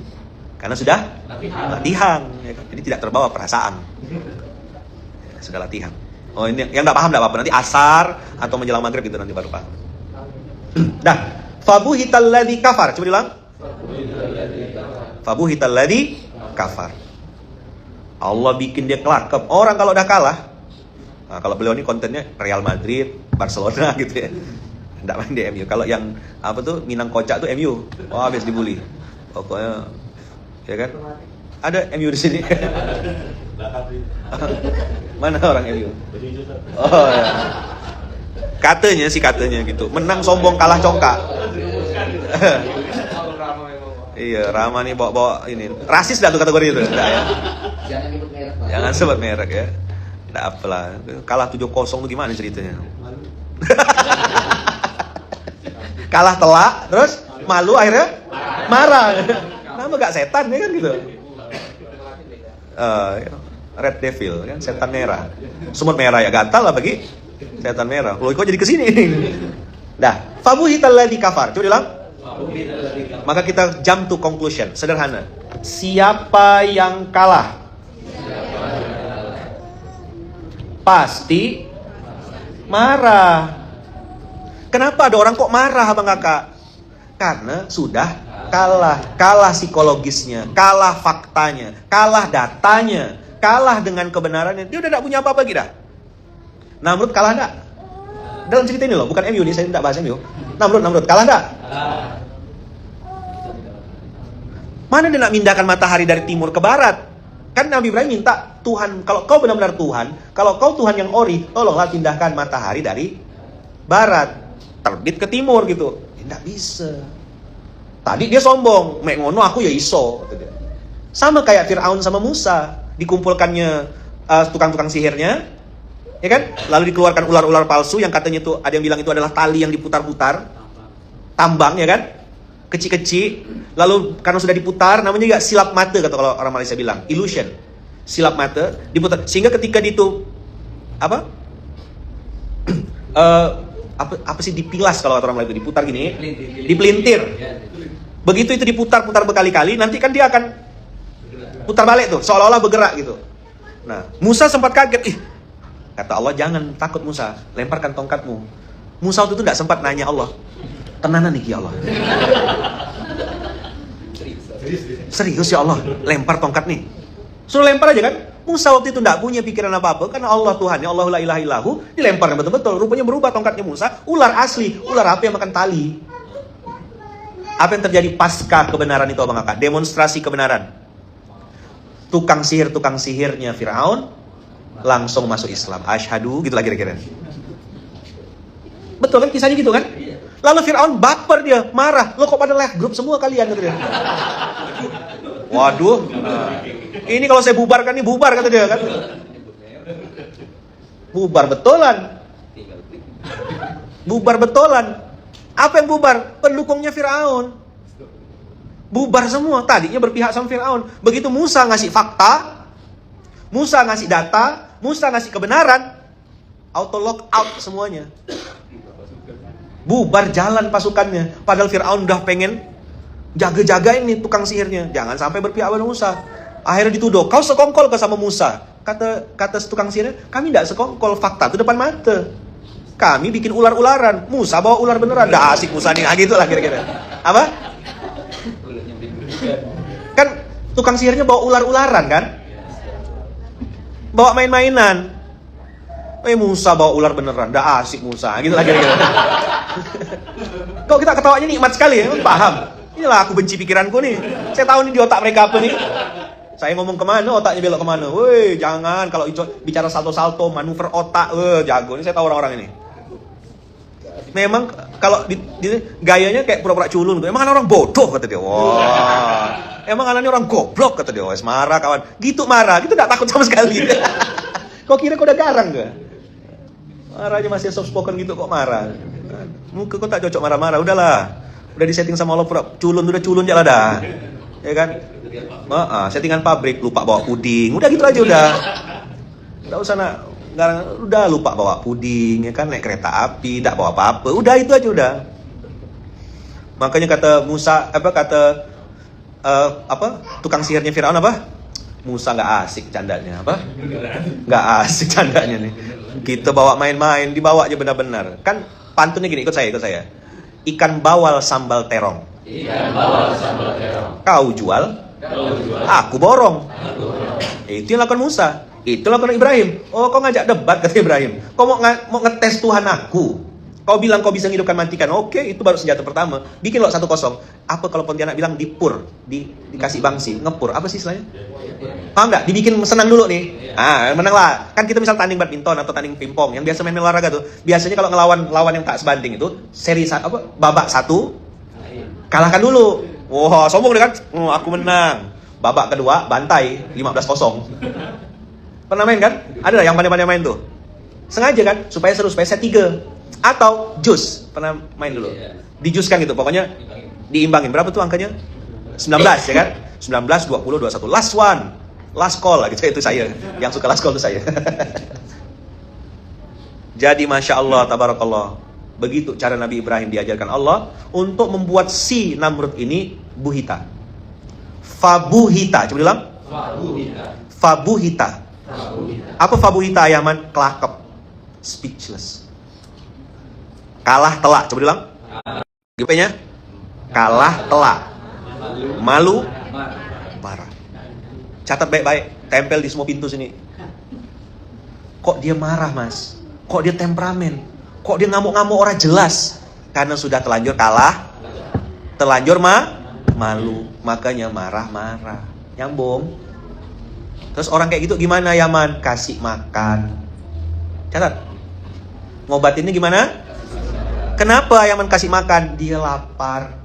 Speaker 1: Karena sudah latihan ya kan? Jadi tidak terbawa perasaan ya, sudah latihan. Oh ini yang tidak paham tidak apa-apa, nanti asar atau menjelang maghrib gitu nanti baru paham. Dah, fabuhital ladzi kafar. Coba diulang. Fabuhital ladzi kafar. Allah bikin dia kelakep. Orang kalau udah kalah, nah, kalau beliau ini kontennya Real Madrid, Barcelona gitu ya. Tidak main di MU. Kalau yang apa tuh Minang Kocak tuh MU. Oh habis dibully. Pokoknya ya kan? Ada MU di sini. Mana orang MU? Oh ya. Katanya gitu. Menang sombong, kalah congkak. Iya, Rama nih bawa ini. Rasis dah tuh kategori itu. Enggak ya. Jangan sebut merek ya. Enggak apalah. Kalah 7-0 tuh gimana ceritanya? Kalah telak terus malu akhirnya marah. Nama gak setan ya kan gitu. Red Devil kan, setan merah. Semut merah ya gatal lah bagi setan merah. Loh kok jadi kesini? Dah, fabuhital ladzi kafar. Coba bilang. Maka kita jump to conclusion. Sederhana. Siapa yang kalah? Pasti marah. Kenapa ada orang kok marah abang kakak? Karena sudah kalah psikologisnya, kalah faktanya, kalah datanya, kalah dengan kebenarannya. Dia udah tidak punya apa-apa lagi dah. Namrud kalah enggak? Dalam cerita ini loh, bukan MU nih, saya tidak bahas MU. Namrud kalah enggak? Mana dia nak mindahkan matahari dari timur ke barat? Kan Nabi Ibrahim minta, Tuhan, kalau kau benar-benar Tuhan, kalau kau Tuhan yang ori, tolonglah pindahkan matahari dari barat, terbit ke timur gitu. Tidak bisa. Tadi dia sombong, mek ngono aku ya iso. Sama kayak Fir'aun sama Musa, dikumpulkannya tukang-tukang sihirnya, ya kan? Lalu dikeluarkan ular-ular palsu yang katanya itu ada yang bilang itu adalah tali yang diputar-putar, tambang, ya kan? Kecil-kecil. Lalu karena sudah diputar, namanya juga silap mata kata kalau orang Malaysia bilang, illusion. Silap mata diputar sehingga ketika itu apa sih dipilas kalau orang Melayu itu diputar gini, dipelintir. Begitu itu diputar-putar berkali-kali, nanti kan dia akan putar balik tuh, seolah-olah bergerak gitu. Nah, Musa sempat kaget, kata Allah, jangan takut Musa, lemparkan tongkatmu. Musa waktu itu tidak sempat nanya Allah, tenanan nih ya Allah. Serius ya Allah, lempar tongkat nih. Suruh lempar aja kan. Musa waktu itu tidak punya pikiran apa-apa, karena Allah Tuhan, ya Allahu la ilaha illahu, dilempar betul-betul. Rupanya berubah tongkatnya Musa, ular asli, ular apa yang makan tali. Apa yang terjadi pasca kebenaran itu abang kakak? Demonstrasi kebenaran. Tukang sihirnya Fir'aun langsung masuk Islam. Asyhadu, gitulah kira-kira. Betul kan kisahnya gitu kan? Lalu Fir'aun baper dia, marah. Lo kok pada left group semua kalian, kata dia. Waduh, ini kalau saya bubarkan nih bubar, kata dia kan. Bubar betulan. Bubar betulan. Apa yang bubar? Pendukungnya Fir'aun. Bubar semua. Tadinya berpihak sama Fir'aun. Begitu Musa ngasih fakta, Musa ngasih data, Musa ngasih kebenaran, auto lock out semuanya. Bubar jalan pasukannya. Padahal Fir'aun udah pengen jaga-jagain nih tukang sihirnya. Jangan sampai berpihak pada Musa. Akhirnya dituduh, kau sekongkol ke sama Musa. Kata tukang sihirnya, kami tidak sekongkol, fakta itu depan mata. Kami bikin ular-ularan. Musa bawa ular beneran. Dah asik Musa nih, gitu lah kira-kira. Apa? Kan tukang sihirnya bawa ular-ularan kan? Bawa main-mainan. Musa bawa ular beneran. Dah asik Musa, gitu lah kira-kira. Kok kita ketawanya nikmat sekali ya? Paham? Inilah aku benci pikiranku nih. Saya tahu nih di otak mereka apa nih. Saya ngomong kemana, otaknya belok kemana. Woi, jangan kalau bicara salto-salto, manuver otak, jago. Ini saya tahu orang-orang ini. Memang kalau di gayanya kayak pura-pura culun gitu. Emang anak orang bodoh, kata dia. Wah. Emang anaknya orang goblok, kata dia. Wah, marah kawan. Gitu marah, gitu gak takut sama sekali. Kok kira kau udah garang gak? Marahnya masih soft spoken gitu kok marah. Muka kok tak cocok marah-marah, udahlah. Udah disetting sama Allah pura culun, udah culun aja lah dah. Ya kan? Settingan pabrik, lupa bawa puding. Udah gitu aja udah. Enggak usah udah lupa bawa puding, ya kan, naik kereta api, enggak bawa apa-apa. Udah itu aja udah. Makanya kata Musa, tukang sihirnya Firaun apa? Musa enggak asik candanya, apa? Enggak asik candanya nih. Kita bawa main-main, dibawa aja benar-benar. Kan pantunnya gini, ikut saya. Ikan bawal sambal terong. Kau jual, aku borong. Itu yang lakukan Musa. Itu lakukan Ibrahim. Oh, kau ngajak debat, kata Ibrahim. Kau mau ngetes Tuhan aku. Kau bilang kau bisa ngidupkan matikan. Oke, itu baru senjata pertama. Bikin lo 1-0. Apa kalau Pontianak bilang dipur, dikasih bangsi, ngepur. Apa sih istilahnya? Paham nggak? Dibikin senang dulu nih. Menang lah. Kan kita misal tanding badminton atau tanding pingpong, yang biasa main olahraga tuh. Biasanya kalau ngelawan lawan yang tak sebanding itu, babak 1, kalahkan dulu. Wah, sombong deh kan? Aku menang. Babak kedua bantai 15-0. Pernah main kan? Ada yang pandai-pandai main tuh. Sengaja kan? Supaya seru, supaya set 3. Atau jus. Pernah main dulu. Dijuskan gitu. Pokoknya diimbangin. Berapa tuh angkanya? 19 ya kan? 19, 20, 21. Last one. Last call lah, gitu. Itu saya. Yang suka last call itu saya. Jadi Masya Allah, Tabarakallah. Begitu cara Nabi Ibrahim diajarkan Allah untuk membuat si Namrud ini buhita. Fabuhita. Coba bilang. Fabuhita. Apa fabuhita, Yaman? Kelakep. Speechless. Kalah telak. Coba bilang. GP-nya? Kalah telak. Malu. Marah. Catat baik-baik. Tempel di semua pintu sini. Kok dia marah, Mas? Kok dia temperamen? Kok dia ngamuk-ngamuk orang jelas? Karena sudah telanjur kalah. Telanjur malu. Makanya marah-marah. Nyambung. Terus orang kayak gitu gimana, Yaman? Kasih makan. Catat. Ngobatinnya gimana? Kenapa Yaman kasih makan? Dia lapar.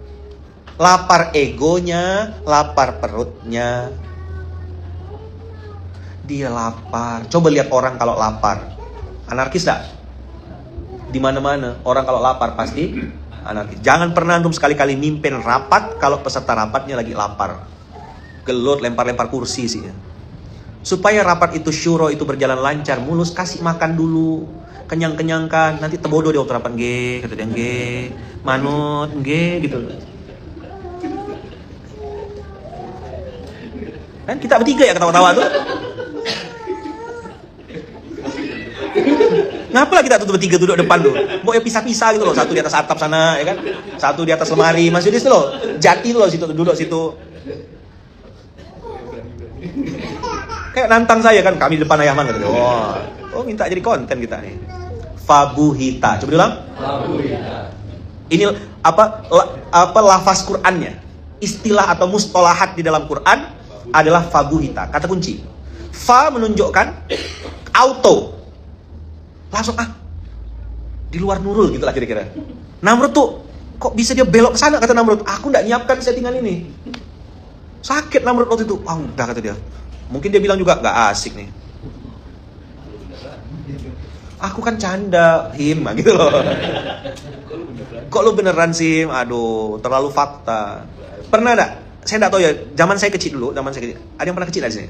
Speaker 1: Lapar egonya, lapar perutnya. Dia lapar. Coba lihat orang kalau lapar. Anarkis tak? Di mana-mana orang kalau lapar pasti anarkis. Jangan pernah antum sekali-kali mimpin rapat kalau peserta rapatnya lagi lapar. Gelut, lempar-lempar kursi sih. Supaya rapat itu syuro itu berjalan lancar, mulus, kasih makan dulu. Kenyang-kenyangkan, nanti tebodo di waktu rapat. Nge, kata dia, nge, manut, nge, gitu. Kan kita bertiga ya ketawa-tawa tuh. Ngapalah kita tuh bertiga duduk depan tuh. Mau ya pisah-pisah gitu loh. Satu di atas atap sana, ya kan? Satu di atas lemari. Mas Yudis tuh loh. Jati loh situ, duduk situ. Kayak nantang saya kan, kami di depan Ayaman gitu. Oh, minta jadi konten kita nih. Fabuhita. Coba bilang. Fabuhita. Ini apa lafaz Qur'annya? Istilah atau mustolahat di dalam Quran adalah fabuhita. Kata kunci. Fa menunjukkan auto. Langsung di luar nurul gitu lah kira-kira. Namrud tuh kok bisa dia belok ke sana, kata Namrud. Aku nggak nyiapkan settingan ini. Sakit Namrud waktu itu. Udah, kata dia. Mungkin dia bilang juga nggak asik nih. Aku kan canda, Him, gitu loh. Kok lu beneran sih? Aduh, terlalu fakta. Pernah enggak? Saya enggak tahu ya. Zaman saya kecil dulu, ada yang pernah kecil di sini?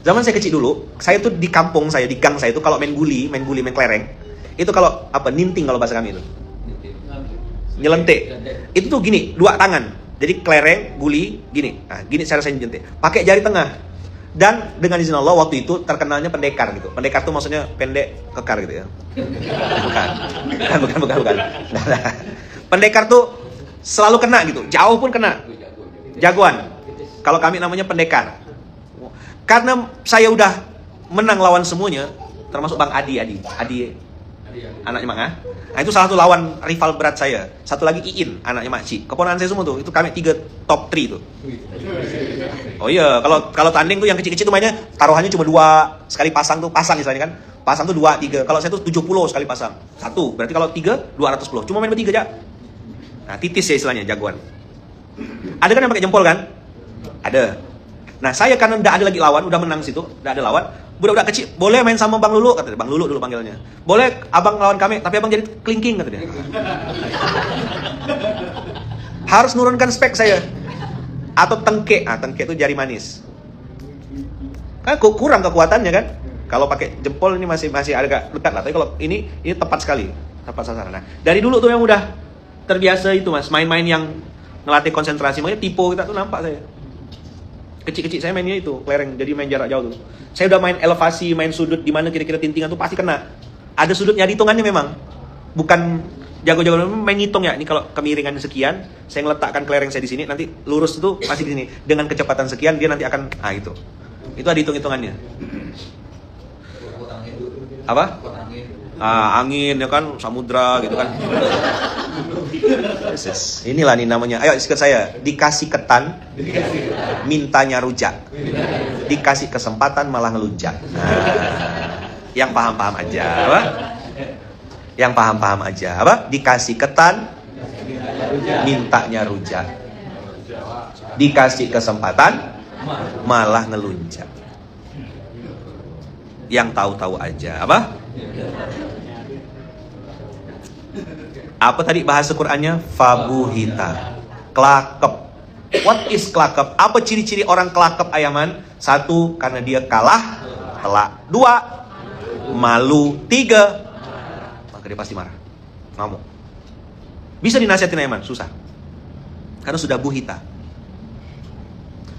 Speaker 1: Zaman saya kecil dulu, saya tuh di kampung saya, di gang saya itu kalau main guli, main kelereng, itu kalau ninting kalau bahasa kami itu. Nyelentik. Itu tuh gini, dua tangan. Jadi kelereng, guli, gini. Nah, gini cara saya nyelentik. Pakai jari tengah. Dan dengan izin Allah waktu itu terkenalnya pendekar gitu. Pendekar tuh maksudnya pendek, kekar gitu ya. Bukan. Nah. Pendekar tuh selalu kena gitu, jauh pun kena. Jagoan. Kalau kami namanya pendekar. Karena saya udah menang lawan semuanya, termasuk Bang Adi, anaknya Mang Ah. Nah, itu salah satu lawan rival berat saya. Satu lagi Iin, anaknya Makci. Keponakan saya semua tuh. Itu kami 3 top 3 tuh. Oh iya, kalau tanding tuh yang kecil-kecil tuh mainnya taruhannya cuma 2 sekali pasang tuh, pasang istilahnya kan. Pasang tuh 2, 3. Kalau saya tuh 70 sekali pasang. 1. Berarti kalau 3 210. Cuma main bertiga aja. Nah, titis ya istilahnya jagoan. Ada kan yang pakai jempol kan? Ada. Nah, saya karena udah ada lagi lawan, udah menang situ, udah ada lawan. Budak-budak kecil, boleh main sama Bang Lulu, kata dia. Bang Lulu dulu panggilnya. Boleh abang lawan kami, tapi abang jadi kelingking, kata dia. Harus nurunkan spek saya. Atau tengke. Tengke itu jari manis. Kan kurang kekuatannya kan? Kalau pakai jempol ini masih agak dekat lah. Tapi kalau ini tepat sekali, tepat sasaran. Nah, dari dulu tuh yang udah terbiasa itu Mas, main-main yang ngelatih konsentrasi. Makanya tipe kita tuh nampak saya. Kecil-kecil saya mainnya itu, kelereng, jadi main jarak jauh tuh. Saya udah main elevasi, main sudut, di mana kira-kira tintingan tuh pasti kena. Ada sudutnya, hitungannya memang. Bukan jago-jago, main ngitung ya. Ini kalau kemiringan sekian, saya ngeletakkan kelereng saya di sini, nanti lurus itu masih di sini. Dengan kecepatan sekian, dia nanti akan, itu. Itu ada hitung-hitungannya. Apa? Angin ya kan, samudra gitu kan. Inilah nih namanya. Ayo ikut saya. Dikasih ketan, mintanya rujak. Dikasih kesempatan malah ngelunjak. Yang paham-paham aja, apa? Yang paham-paham aja, apa? Dikasih ketan, mintanya rujak. Dikasih kesempatan malah ngelunjak. Yang tahu-tahu aja, apa? Apa tadi bahasa Qur'annya? Fabuhita. Kelakep. What is kelakep? Apa ciri-ciri orang kelakep, Ayaman? 1, karena dia kalah telak. 2, malu. 3, maka dia pasti marah, ngamuk. Bisa dinasihatin, Ayaman? Susah, karena sudah buhita.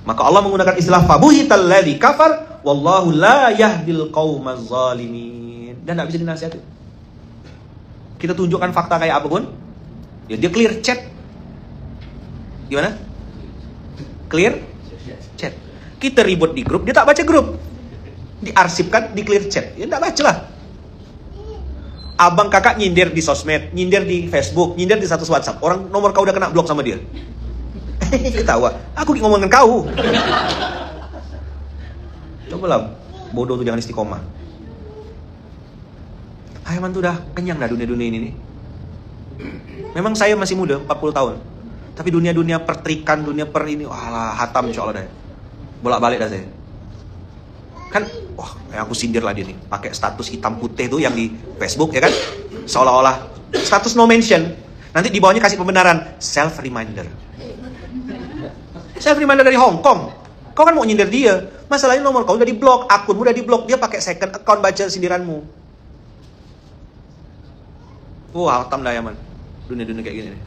Speaker 1: Maka Allah menggunakan istilah fabuhital ladzi kafar wallahu la yahdil qaumaz zalimin. Dan tidak bisa dinasihatin. Kita tunjukkan fakta kayak apapun, ya dia clear chat. Gimana? Clear chat. Kita ribut di grup, dia tak baca grup. Diarsipkan, di clear chat. Ya tak baca lah. Abang kakak nyindir di sosmed, nyindir di Facebook, nyindir di status WhatsApp. Orang nomor kau udah kena blok sama dia. Ketawa. Aku ngomongin kau. Coba lah, bodoh tuh jangan istiqomah. Ayaman tuh udah kenyang dah dunia-dunia ini nih. Memang saya masih muda, 40 tahun. Tapi dunia-dunia pertrikan, dunia per ini, walah, hatam insyaAllah deh. Bolak-balik dah saya. Kan, wah, yang aku sindir lah dia nih. Pakai status hitam putih tuh yang di Facebook, ya kan? Seolah-olah status no mention. Nanti di bawahnya kasih pembenaran, self reminder. Self reminder dari Hong Kong. Kau kan mau nyindir dia. Masalahnya nomor kau udah di-blok, akunmu udah di-blok. Dia pakai second account baca sindiranmu. Wah, hatam dah Yaman. Dunia-dunia kayak gini nih.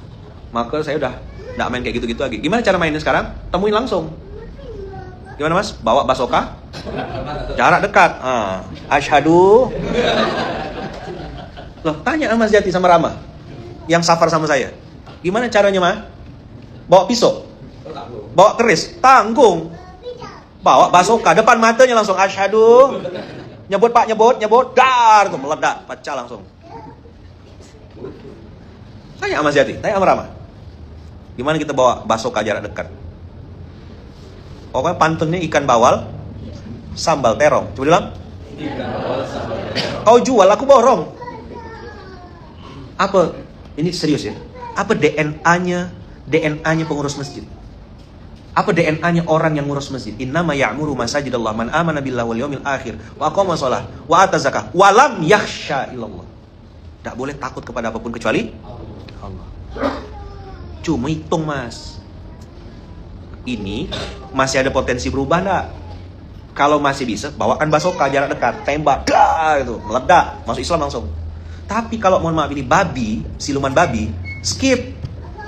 Speaker 1: Maka saya udah nggak main kayak gitu-gitu lagi. Gimana cara mainnya sekarang? Temuin langsung. Gimana mas? Bawa basoka? Jarak dekat. Asyhadu. Loh, tanya Mas Jati sama Rama yang safar sama saya. Gimana caranya mah? Bawa pisau? Bawa keris? Tanggung. Bawa basoka, depan matanya langsung asyhadu. Nyebut pak, nyebut. Dar, tuh meledak, pecah langsung. Tanya Mas Jati, tanya sama Rama. Gimana kita bawa basoka jarak dekat? Pokoknya pantunnya ikan bawal, sambal terong. Coba bilang. Ikan bawal, sambal terong. Kau jual, aku borong. Apa? Ini serius ya. Apa DNA-nya pengurus masjid? Apa DNA-nya orang yang ngurus masjid? Innama ya'muru masajidallah man amana billahi wal yawmil akhir wa aqama shalah wa ata zakah wa lam yakhsha illallah. Tak boleh takut kepada apapun kecuali Allah. Cuma hitung mas, ini masih ada potensi berubah enggak? Kalau masih bisa, bawakan basoka jarak dekat, tembak, gitu, meledak, masuk Islam langsung. Tapi kalau mohon maaf ini babi, siluman babi, skip.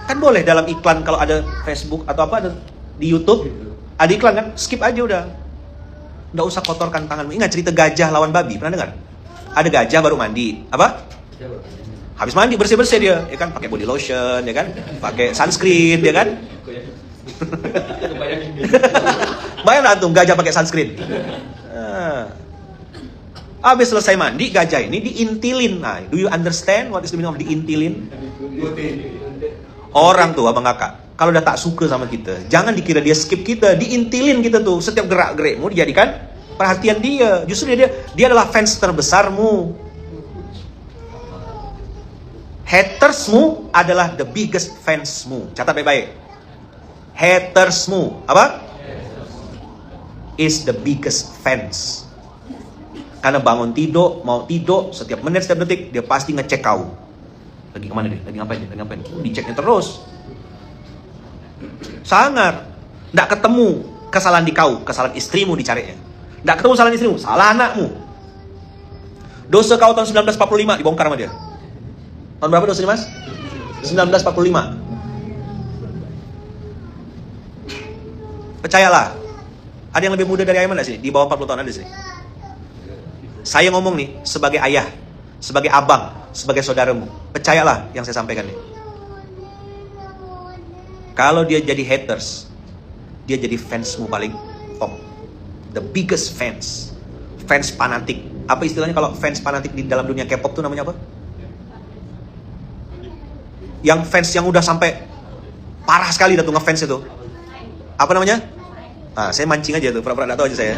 Speaker 1: Kan boleh dalam iklan kalau ada Facebook atau apa ada di YouTube, ada iklan kan, skip aja udah. Nggak usah kotorkan tanganmu. Ingat cerita gajah lawan babi, pernah dengar? Ada gajah baru mandi, apa? Habis mandi bersih-bersih dia, ya kan, pakai body lotion, ya kan, pakai sunscreen, ya kan. Bayang antum gajah pakai sunscreen. Habis selesai mandi, gajah ini diintilin. Nah, do you understand what is the meaning of diintilin? Orang tuh abang kakak, kalau udah tak suka sama kita, jangan dikira dia skip kita, diintilin kita tuh. Setiap gerak-gerikmu dijadikan perhatian dia. Justru dia adalah fans terbesarmu. Hatersmu adalah the biggest fansmu. Catat baik-baik. Hatersmu apa? Is the biggest fans. Karena bangun tidur, mau tidur, setiap menit, setiap detik dia pasti ngecek kau. Lagi kemana dia? Lagi ngapain? Diceknya terus. Sangar. Nggak ketemu kesalahan di kau, kesalahan istrimu dicarinya. Nggak ketemu kesalahan istrimu, salah anakmu. Dosa kau tahun 1945 dibongkar sama dia. Tahun berapa dosanya mas? 1945. Percayalah. Ada yang lebih muda dari Aiman gak sih? Di bawah 40 tahun ada sih. Saya ngomong nih sebagai ayah, sebagai abang, sebagai saudaramu. Percayalah yang saya sampaikan nih. Kalau dia jadi haters, dia jadi fansmu paling top. The biggest fans. Fans fanatik. Apa istilahnya kalau fans fanatik di dalam dunia K-pop tuh namanya apa? Yang fans yang udah sampai parah sekali dah tuh ngefans itu. Apa namanya? Saya mancing aja tuh, pura-pura nggak tahu aja saya.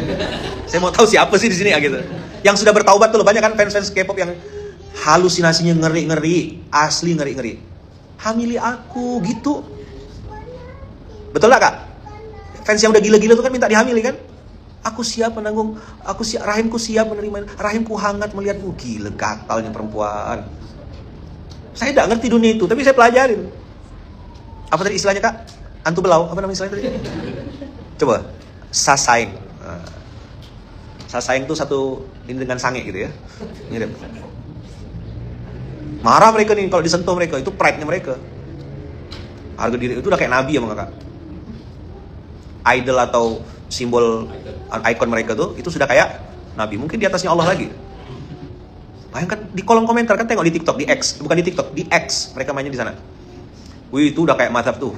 Speaker 1: Saya mau tahu siapa sih di sini ya gitu. Yang sudah bertaubat tuh loh, banyak kan fans-fans K-pop yang halusinasinya ngeri-ngeri, asli ngeri-ngeri. Hamili aku gitu. Betul gak kak? Fans yang udah gila-gila tuh kan minta dihamili kan? Aku siap menanggung, rahimku siap menerima, rahimku hangat melihatmu. Gila gatalnya perempuan. Saya tidak ngerti dunia itu, tapi saya pelajarin. Apa tadi istilahnya Kak? Antu belau, apa namanya istilahnya tadi? Coba, sasaeng. Sasaeng itu satu ini dengan sange gitu ya. Mirip. Marah mereka nih kalau disentuh mereka, itu pride-nya mereka. Harga diri itu udah kayak nabi ya Kakak. Idol atau simbol ikon mereka tuh itu sudah kayak nabi, mungkin di atasnya Allah lagi. Bayangkan di kolom komentar, kan tengok di TikTok, di X, bukan di TikTok, di X mereka mainnya di sana. Wih, itu udah kayak mazhab tuh.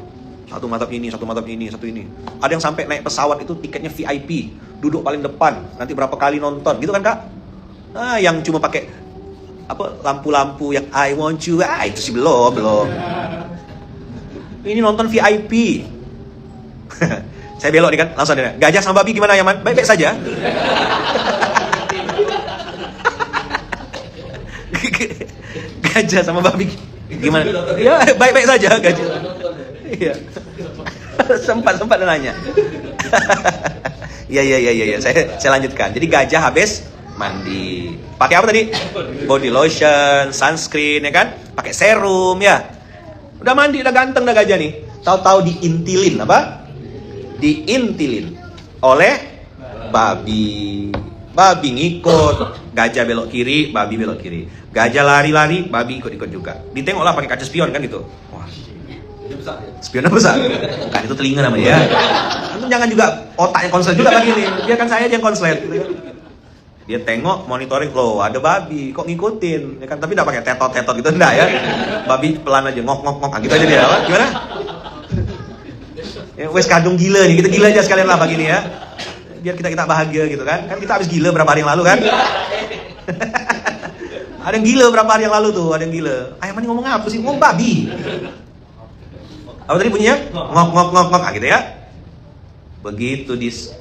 Speaker 1: Satu mazhab ini, satu mazhab ini, satu ini. Ada yang sampai naik pesawat itu tiketnya VIP, duduk paling depan, nanti berapa kali nonton, gitu kan Kak? Yang cuma pakai apa lampu-lampu yang I want you, itu sih belum. Ini nonton VIP. Saya belok nih kan, langsung dia. Gajah sama babi gimana Yaman? Baik-baik saja. Gajah sama babi gimana? Ya baik-baik saja gajah. Iya. sempat nanya. Iya. Saya lanjutkan. Jadi gajah habis mandi. Pakai apa tadi? Body lotion, sunscreen ya kan? Pakai serum ya. Udah mandi, udah ganteng dah gajah nih. Tahu-tahu diintilin apa? Diintilin oleh babi. Babi ngikut, gajah belok kiri, babi belok kiri. Gajah lari-lari, babi ikut-ikut juga. Ditengoklah pakai kaca spion kan gitu. Wah, spionnya besar. Bukan, itu telinga namanya ya. Itu jangan juga otaknya konslet juga lagi nih. Biarkan saya aja yang konslet. Dia tengok, monitoring, loh ada babi, kok ngikutin, ya kan? Tapi nggak pakai tetot gitu, enggak ya? Babi pelan aja, ngok, gitu aja dia. Gimana? Ya, wes kadung gila nih, kita gila aja sekalian lah begini ya. Biar kita bahagia gitu kan. Kan kita habis gila berapa hari yang lalu kan? Ada yang gila berapa hari yang lalu tuh, ada yang gila. Ayam ini ngomong apa sih? Ngomong babi. Apa tadi bunyinya? Ngok, gitu ya. Begitu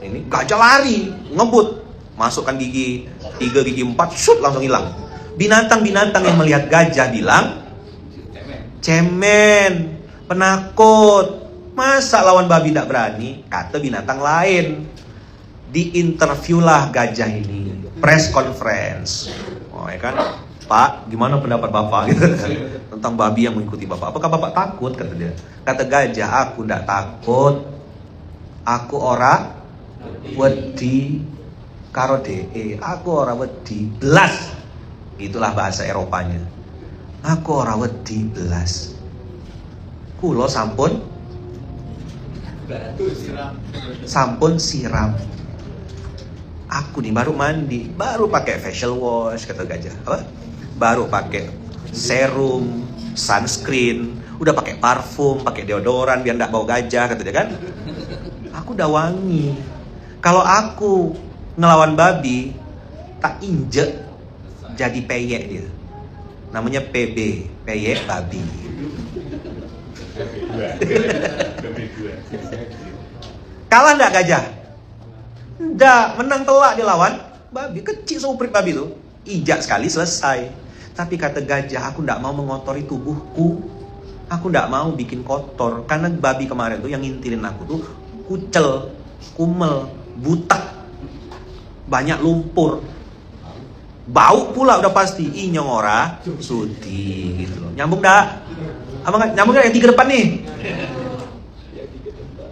Speaker 1: ini gajah lari, ngebut. Masukkan gigi 3, gigi 4, shoot langsung hilang. Binatang-binatang yang melihat gajah bilang, cemen, penakut. Masa lawan babi tidak berani? Kata binatang lain. Diinterviewlah gajah ini, press conference. Oh ya kan, Pak, gimana pendapat Bapak gitu tentang babi yang mengikuti Bapak? Apakah Bapak takut? Kata dia. Kata gajah, aku tidak takut. Aku ora wedi karo DE. Aku ora wedi belas. Itulah bahasa Eropanya. Aku ora wedi belas. Kulo sampun siram. Aku nih baru mandi, baru pakai facial wash, kata gajah. Apa? Baru pakai serum, sunscreen, udah pakai parfum, pakai deodoran biar nggak bau gajah, kata dia kan. Aku udah wangi. Kalau aku ngelawan babi, tak injek jadi peyek dia. Namanya PB, peyek babi. Kalah nggak gajah? Nggak, menang telak dia lawan babi. Kecil seuprit babi tuh, injak sekali selesai. Tapi kata gajah, aku nggak mau mengotori tubuhku. Aku nggak mau bikin kotor. Karena babi kemarin tuh yang ngintilin aku tuh kucel, kumel, butak, banyak lumpur, bau pula udah pasti. Inyong ora sudi gitu loh. Nyambung dah? Abang nyambung yang 3 depan nih.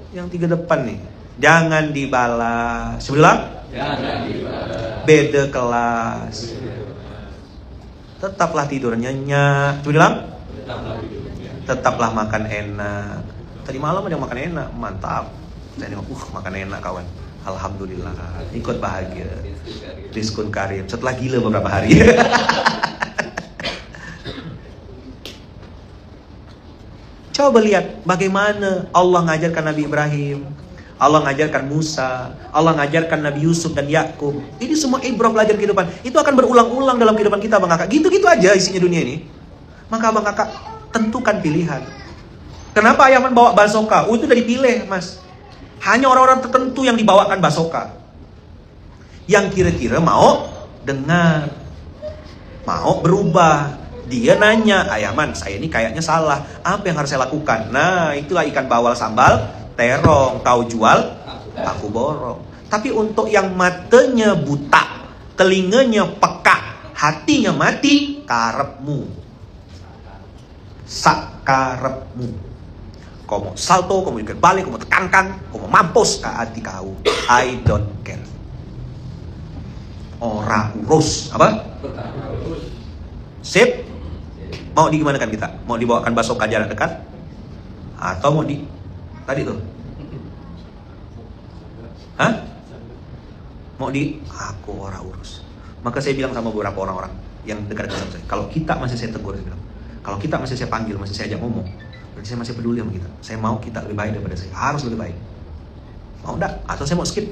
Speaker 1: Yang 3 depan nih. Jangan dibalas. Sebelah? Jangan dibalas. Beda kelas. Tetaplah tidur nyenyak. Coba bilang? Tetaplah makan enak. Tadi malam ada yang makan enak, mantap. Saya nengok, makan enak kawan. Alhamdulillah, ikut bahagia. Rizkun karim. Setelah gila beberapa hari. Coba lihat bagaimana Allah ngajarkan Nabi Ibrahim, Allah ngajarkan Musa, Allah ngajarkan Nabi Yusuf dan Yakub. Ini semua ibrah pelajaran kehidupan. Itu akan berulang-ulang dalam kehidupan kita, Bang Kakak. Gitu-gitu aja isinya dunia ini. Maka Bang Kakak tentukan pilihan. Kenapa Ayaman bawa basoka? Itu udah dipilih, Mas. Hanya orang-orang tertentu yang dibawakan basoka, yang kira-kira mau dengar, mau berubah. Dia nanya, Ayaman, saya ini kayaknya salah. Apa yang harus saya lakukan? Nah, itulah ikan bawal sambal terong. Kau jual, aku borong. Tapi untuk yang matanya buta, telinganya peka, hatinya mati, karepmu. sakarepmu. Kau mau salto, kau mau juga balik, kau mau tekankan, kau mau mampus ke hati kau. I don't care. Ora urus. Apa? Sip. Mau di gimana kan kita? Mau dibawakan basoka jarak dekat? Atau mau di tadi tuh? Hah? Mau di aku ora urus. Maka saya bilang sama beberapa orang-orang yang dekat-dekat sama saya, kalau kita masih saya tegur, saya bilang, kalau kita masih saya panggil, masih saya ajak ngomong, berarti saya masih peduli sama kita. Saya mau kita lebih baik daripada saya. Harus lebih baik. Mau enggak? Atau saya mau skip?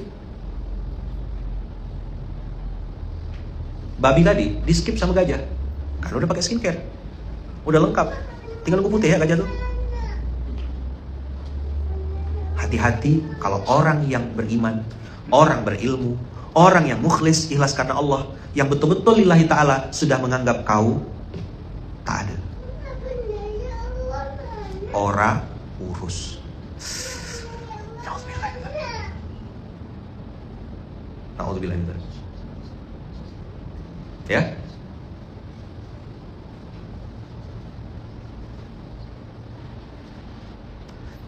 Speaker 1: Babi tadi di skip sama gajah. Karena udah pakai skincare. Udah lengkap. Tinggal nunggu putih ya gajah tuh. Hati-hati kalau orang yang beriman, orang berilmu, orang yang mukhlis, ikhlas karena Allah, yang betul-betul lillahi ta'ala sudah menganggap kau tak ada. Ora urus. Na'udzubillah. Ya.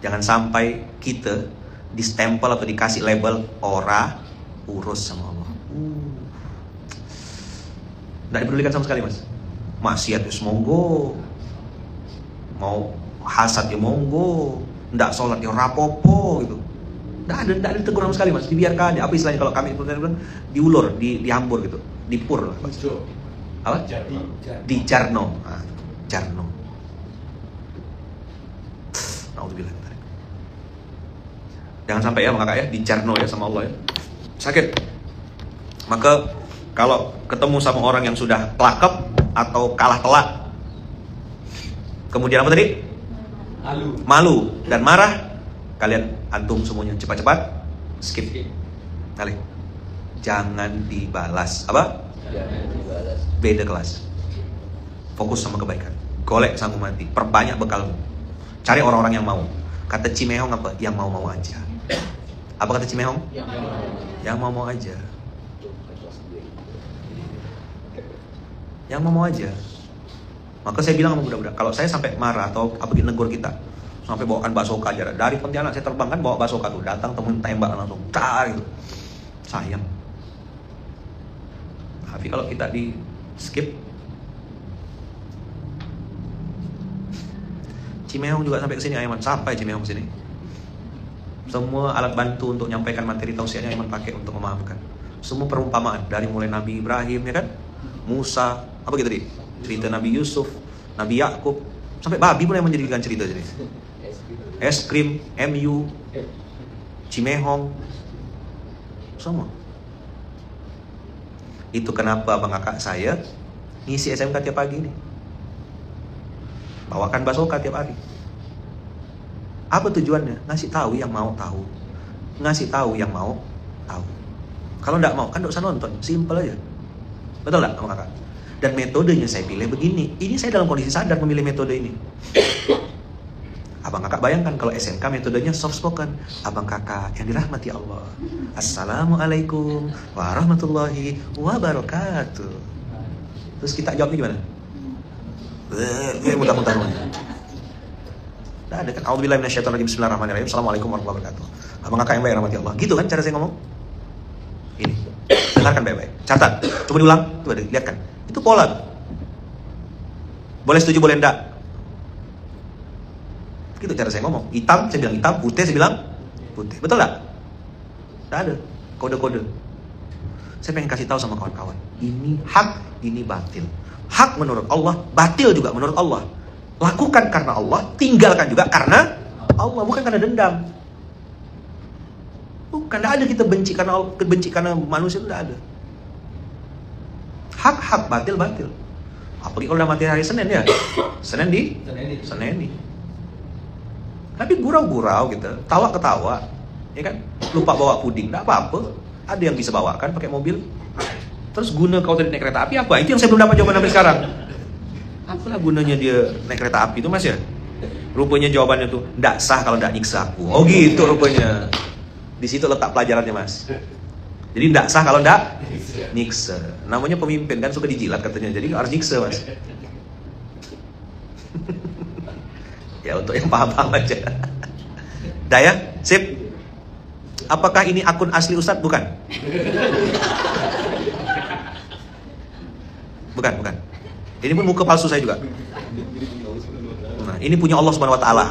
Speaker 1: Jangan sampai kita distempel atau dikasih label ora urus sama Allah. Nggak dipedulikan sama sekali, Mas. Maksiat ya monggo, mau hasad ya monggo, nggak sholat ya rapopo gitu. Nggak ada ditegur sama sekali, Mas. Dibiarkan aja. Apa istilahnya kalau kami diulur, dihambur gitu, dipur lah. Apa? Di jarno. Nah, jarno. Nauzubillah. Jangan sampai ya kakak ya, di jarno ya sama Allah ya. Sakit. Maka kalau ketemu sama orang yang sudah kelakep atau kalah telak, kemudian apa tadi? Malu dan marah, kalian antum semuanya cepat-cepat skip. Kali. Jangan dibalas. Apa?
Speaker 2: Jangan dibalas.
Speaker 1: Beda kelas. Fokus sama kebaikan. Golek sanggup mati. Perbanyak bekalmu. Cari orang-orang yang mau. Kata Cimehong apa? Yang mau-mau aja. Apa kata Cimehong? Yang mau-mau aja. Yang mau aja. Maka saya bilang sama budak-budak, kalau saya sampai marah atau apa gitu negur kita, sampai bawakan basoka aja dari Pontianak, saya terbang kan bawa basoka tuh, datang temen tembak langsung, tar gitu. Sayang. Tapi kalau kita di skip, Cimehong juga sampai ke sini, Aiman sampai Cimehong ke sini. Semua alat bantu untuk menyampaikan materi tausiahnya Aiman pakai untuk memahamkan. Semua perumpamaan dari mulai Nabi Ibrahim ya kan, Musa, apa gitu tadi? Cerita Nabi Yusuf, Nabi Yakub, sampai babi pun yang menjadikan cerita jadi. Es krim, MU, Cimehong, semua. Itu kenapa abang kakak saya ngisi SMK tiap pagi ini. Bawakan basoka tiap hari. Apa tujuannya? Ngasih tahu yang mau tahu. Ngasih tahu yang mau tahu. Kalau enggak mau, kan enggak usah nonton. Simple aja. Betul enggak, abang kakak? Dan metodenya saya pilih begini. Ini saya dalam kondisi sadar memilih metode ini. Abang kakak bayangkan kalau SMK metodenya soft spoken. Abang kakak yang dirahmati Allah. Assalamualaikum warahmatullahi wabarakatuh. Terus kita jawabnya gimana? Muntah-muntah. Nah, ada kan A'udzubillahi minasyaitonir rajim. Bismillahirrahmanirrahim. Assalamualaikum warahmatullahi wabarakatuh. Abang kakak yang baik rahmati Allah. Gitu kan cara saya ngomong? Ini. Dengarkan baik-baik. Catat. Coba diulang. Coba lihat kan. Itu pola. Boleh setuju, boleh enggak. Gitu cara saya ngomong. Hitam, saya bilang hitam. Putih, saya bilang putih. Betul enggak? Enggak ada kode-kode. Saya pengen kasih tahu sama kawan-kawan. Ini hak, ini batil. Hak menurut Allah, batil juga menurut Allah. Lakukan karena Allah, tinggalkan juga karena Allah, bukan karena dendam. Bukan, tidak ada kita benci karena manusia, itu tidak ada. Hak, batil. Apalagi kalau udah mati hari Senin ya. Senin di. Tapi gurau-gurau gitu, tawa-ketawa, ya kan? Lupa bawa puding, tidak apa-apa. Ada yang bisa bawakan pakai mobil. Terus guna kau tadi naik kereta api apa? Itu yang saya belum dapat jawaban sampai sekarang. Apalah gunanya dia naik kereta api itu, Mas ya? Rupanya jawabannya tuh, ndak sah kalau ndak nyiksa aku. Oh gitu rupanya. Di situ letak pelajarannya, Mas. Jadi ndak sah kalau ndak nyiksa. Namanya pemimpin kan suka dijilat katanya. Jadi harus nyiksa, Mas. Ya untuk yang paham-paham aja. Dah ya, sip. Apakah ini akun asli Ustadz? Bukan. Bukan. Ini pun muka palsu saya juga. Nah, ini punya Allah Subhanahu wa taala.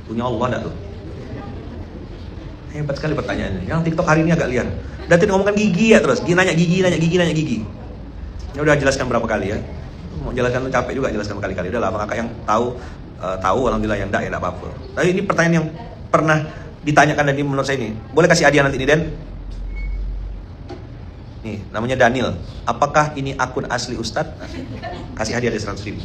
Speaker 1: Punya Allah enggak tuh? Hebat sekali pertanyaannya. Yang TikTok hari ini agak liar. Dan ngomongkan gigi ya terus. Nanya gigi. Ya udah jelaskan berapa kali ya. Mau jelaskan capek juga jelaskan berkali-kali. Udahlah, kakak yang tahu alhamdulillah, yang enggak ya enggak apa-apa. Tapi ini pertanyaan yang pernah ditanyakan dan ini menurut saya ini. Boleh kasih hadiah nanti nih, Den? Nih, namanya Daniel. Apakah ini akun asli Ustadz? Kasih hadiah dari 100.000.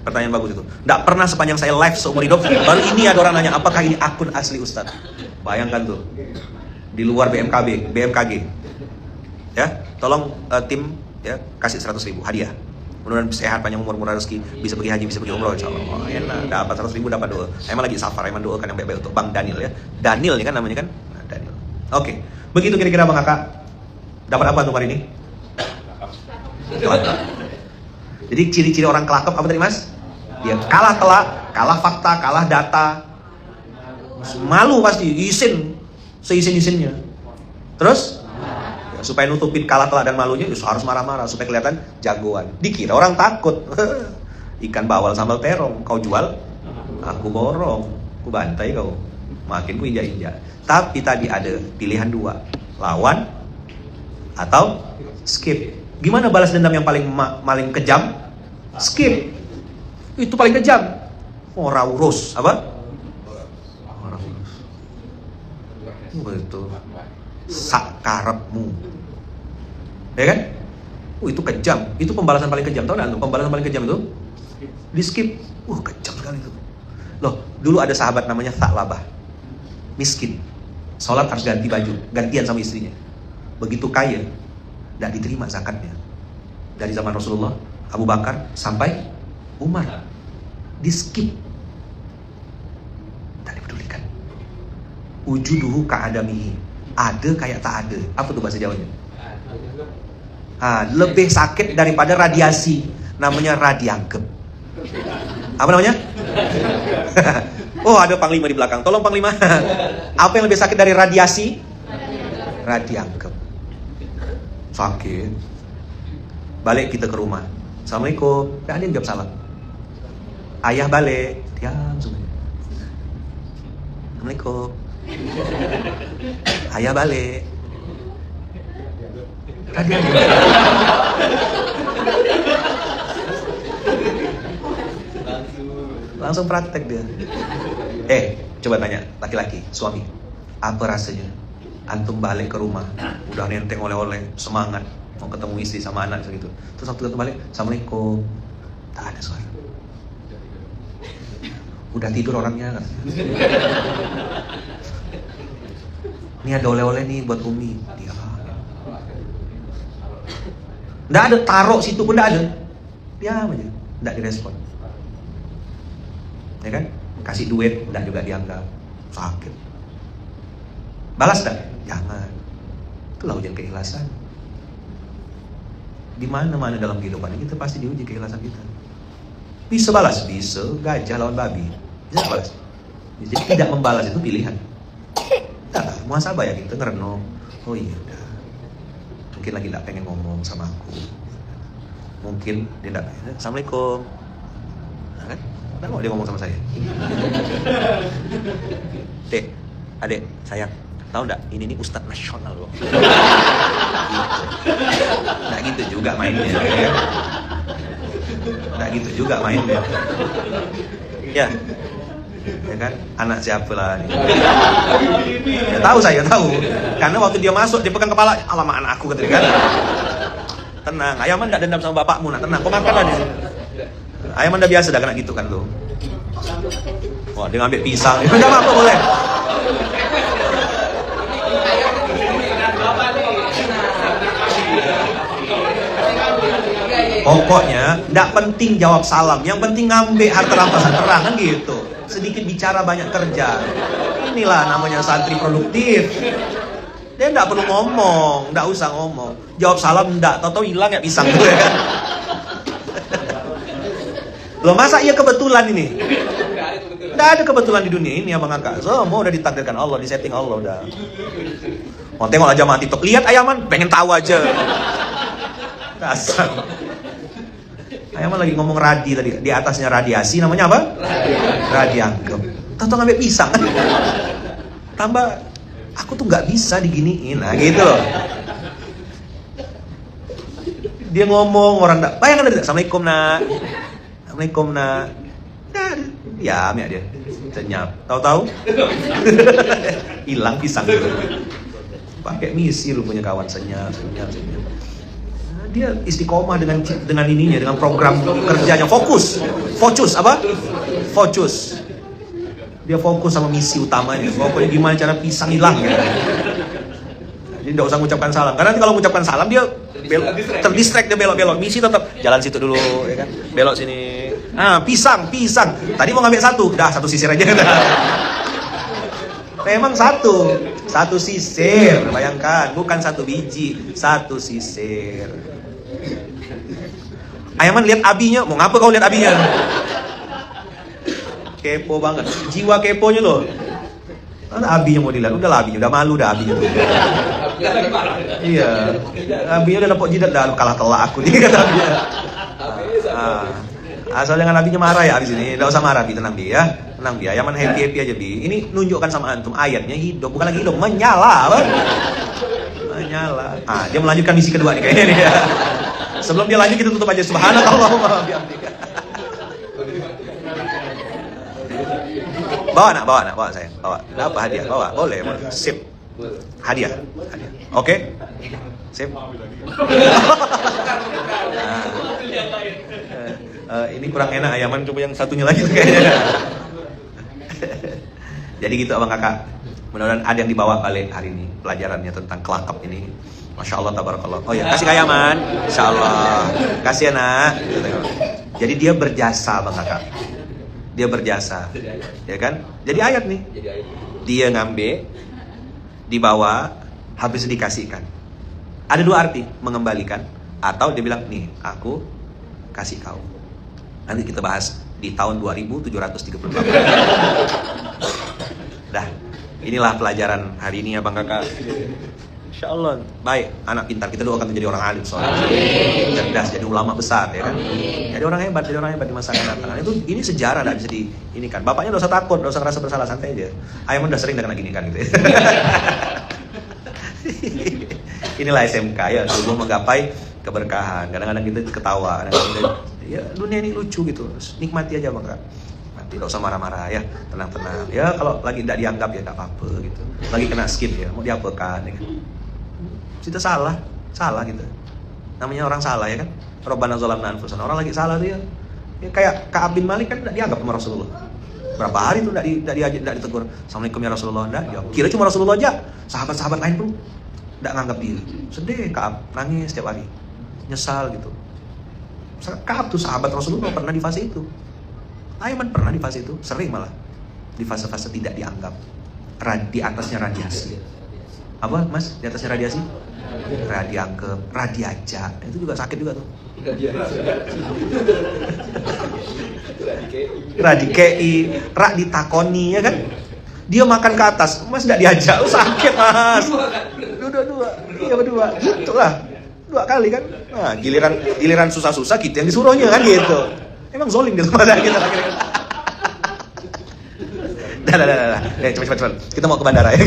Speaker 1: Pertanyaan bagus itu. Nggak pernah sepanjang saya live seumur hidup, baru ini ada orang nanya, apakah ini akun asli Ustadz? Bayangkan tuh, di luar BMKG. Ya, tolong tim ya kasih 100.000 hadiah. Mudah-mudahan sehat, panjang umur, murah rezeki, bisa pergi haji, bisa pergi umroh, insyaallah. Oh, enak, dapat 100.000, dapat doa. Emang lagi safar, emang doakan yang baik-baik untuk Bang Daniel ya. Daniel ini kan namanya kan? Nah, Daniel. Oke, begitu kira-kira Bang Kakak. Dapat apa untuk hari ini? Kelakap. Jadi ciri-ciri orang kelakap apa tadi Mas? Dia kalah telak, kalah fakta, kalah data. Malu pasti, seisin-isinnya. Terus? Ya, supaya nutupin kalah telak dan malunya, harus marah-marah supaya kelihatan jagoan. Dikira orang takut. Ikan bawal sambal terong, kau jual, aku borong, aku bantai kau. Makin ku injak-injak. Tapi tadi ada pilihan dua, lawan atau skip. Gimana balas dendam yang paling kejam? Skip. Itu paling kejam. Ora urus apa? Ora urus. Betul. Sakarepmu. Ya kan? Itu kejam. Itu pembalasan paling kejam. Tahu enggak tuh pembalasan paling kejam itu? Di skip. Kejam sekali itu. Loh, dulu ada sahabat namanya Tha'labah. Miskin. Sholat harus ganti baju, gantian sama istrinya. Begitu kaya, tidak diterima zakatnya. Dari zaman Rasulullah, Abu Bakar sampai Umar, di skip, tidak dipedulikan. Wujuduhu ka'adamihi, ada kayak tak ada. Apa tuh bahasa Jawanya? Lebih sakit daripada radiasi, namanya radianggep. Apa namanya? Oh, ada Panglima di belakang. Tolong Panglima. Apa yang lebih sakit dari radiasi? Radianggep. Sakit. Balik kita ke rumah. Assalamualaikum. Gak ada yang jawab salam. Ayah balik. Diam semuanya. Assalamualaikum. Ayah balik. Radianggep. Langsung praktek dia. Coba tanya laki-laki, suami, apa rasanya antum balik ke rumah, udah nenteng oleh-oleh, semangat mau ketemu istri sama anak segitu, terus waktu ketemu balik, assalamualaikum, tak ada suara, udah tidur orangnya kan? Ini ada oleh-oleh nih buat Umi, dia nggak ada, taruh situ pun nggak ada, diam aja, nggak direspon. Ya kan? Kasih duit, dan juga dianggap sakit. Balas tak? Jangan. Itulah ujian keikhlasan. Di mana-mana dalam kehidupan kita pasti diuji keikhlasan kita. Bisa balas? Bisa. Gajah lawan babi. Bisa balas? Jadi tidak membalas itu pilihan. Tak, muhasabah ya kita ngerenung. Oh iya udah. Mungkin lagi tidak pengen ngomong sama aku. Mungkin dia tidak. Assalamualaikum. Nah, kan? Nggak mau dia ngomong sama saya. Dek, adek, sayang, tahu nggak? Ini Ustadz nasional loh. Gitu. Nggak gitu juga mainnya. Ya. Nggak gitu juga mainnya. Ya kan? Anak siapa lah nih? Ya, tahu saya tahu. Karena waktu dia masuk dia pegang kepala, alamak anak aku kata dia kan. Tenang, ayam nggak dendam sama bapakmu, nak tenang. Kau makan lah di sini. Ayam anda biasa dah kena gitu kan tuh. Wah, dia ngambil pisang. Enggak apa-apa boleh. Pokoknya enggak penting jawab salam, yang penting ngambil harta rampasan terang kan gitu. Sedikit bicara banyak kerja. Inilah namanya santri produktif. Dia enggak perlu ngomong, enggak usah ngomong. Jawab salam enggak, tahu-tahu hilang ya pisang tuh ya kan. Loh masa iya kebetulan ini? Tidak ada kebetulan di dunia ini abang kakak. Semua udah ditakdirkan Allah, disetting Allah udah. Mau tengok aja mati TikTok. Lihat Ayaman, pengen tahu aja. Dasar. Ayaman lagi ngomong radi tadi. Di atasnya radiasi, namanya apa? Radiangkep. Tahu ngambil pisang. Tambah, aku tuh nggak bisa diginiin. Nah gitu loh. Dia ngomong, orang tak. Bayangkan tadi. Assalamualaikum nak. Assalamualaikum nak. Ya, dia senyap. Tahu-tahu? Hilang pisang dulu. Pakai misi lu punya kawan senyap. Nah, dia istiqomah dengan ininya, dengan program kerjanya. Fokus apa? Fokus. Dia fokus sama misi utamanya. Pokoknya gimana cara pisang hilang ya. Jadi tidak usah mengucapkan salam. Karena nanti kalau mengucapkan salam dia terdistract, dia belok-belok. Misi tetap jalan situ dulu, ya kan? Belok sini. Ah, pisang. Tadi mau ngambil satu, dah satu sisir aja. Memang satu sisir. Bayangkan, bukan satu biji, satu sisir. Ayaman lihat abinya, mau ngapa kau lihat abinya? Kepo banget, jiwa keponya loh. Abinya mau dilihat, udahlah abinya, udah malu dah abinya. Iya, abinya udah nepok jidat dah, kalah telak aku nih kata abinya. Asal jangan abinya marah ya abis ini, tidak usah marah bi, tenang bi ya, tenang bi ya, Ayaman happy aja bi. Ini nunjukkan sama antum ayatnya hidup, bukan lagi hidup, menyala, apa? Menyala. Dia melanjutkan misi kedua nih kayaknya nih ya. Sebelum dia lanjut kita tutup aja subhanakallahumma wa bihamdika. Bawa sayang, bawa. Apa hadiah? Bawa, boleh. Sip. Hadiah. Oke? Sip. Ini kurang enak Ayaman, coba yang satunya lagi kayaknya. Jadi gitu abang kakak. Mudah-mudahan ada yang dibawa balik hari ini pelajarannya tentang kelakap ini. Masya Allah, tabarakallah. Oh ya, kasih ke Ayaman. Insya Allah. Kasih ya nak. Jadi dia berjasa abang kakak. Dia berjasa, ya kan? Jadi ayat nih. Dia ngambil, dibawa, habis dikasihkan. Ada dua arti, mengembalikan atau dia bilang nih, aku kasih kau. Nanti kita bahas di tahun 2738. Dah, inilah pelajaran hari ini ya bang kakak. Insya Allah baik, anak pintar, kita doakan menjadi orang alim soalnya. Cerdas, jadi ulama besar ya kan. Jadi orang hebat di masa akan datang. Ini sejarah, tidak bisa ini kan. Bapaknya tidak usah takut, tidak usah ngerasa bersalah, santai aja. Ayaman udah sering kena gini kan gitu. Inilah SMK ya, tubuh menggapai keberkahan. Kadang-kadang kita ketawa, kadang-kadang kita, ya dunia ini lucu gitu. Nikmati aja bang kak. Tidak usah marah-marah ya, tenang-tenang. Ya kalau lagi tidak dianggap ya tidak apa-apa gitu. Lagi kena skip ya, mau diapakan ya kan. Kita salah gitu. Namanya orang salah ya kan. Rabbana zalamna anfusana. Orang lagi salah tuh ya kayak Ka'ab bin Malik kan tidak dianggap sama Rasulullah. Berapa hari tuh tidak ditegur. Assalamualaikum ya Rasulullah. Enggak, ya. Kira cuma Rasulullah aja. Sahabat-sahabat lain pun tidak nganggap dia. Sedih Ka'ab, nangis setiap hari. Nyesal gitu. Ka'ab tuh sahabat Rasulullah pernah di fase itu. Ayaman pernah di fase itu, sering malah di fase-fase tidak dianggap. Di atasnya radiasi. Apa mas? Di atasnya radiasi? Radiangkep, radiaja. Itu juga sakit juga tuh. Radikei, rak ditakoni ya kan? Dia makan ke atas, mas tidak diajak, sakit mas. Dua, iya berdua, itulah 2 kali kan. Nah, giliran susah-susah kita yang disuruhnya kan gitu. Emang zolim gitu pada kita akhirnya. Dah. Cepat. Kita mau ke bandara ya,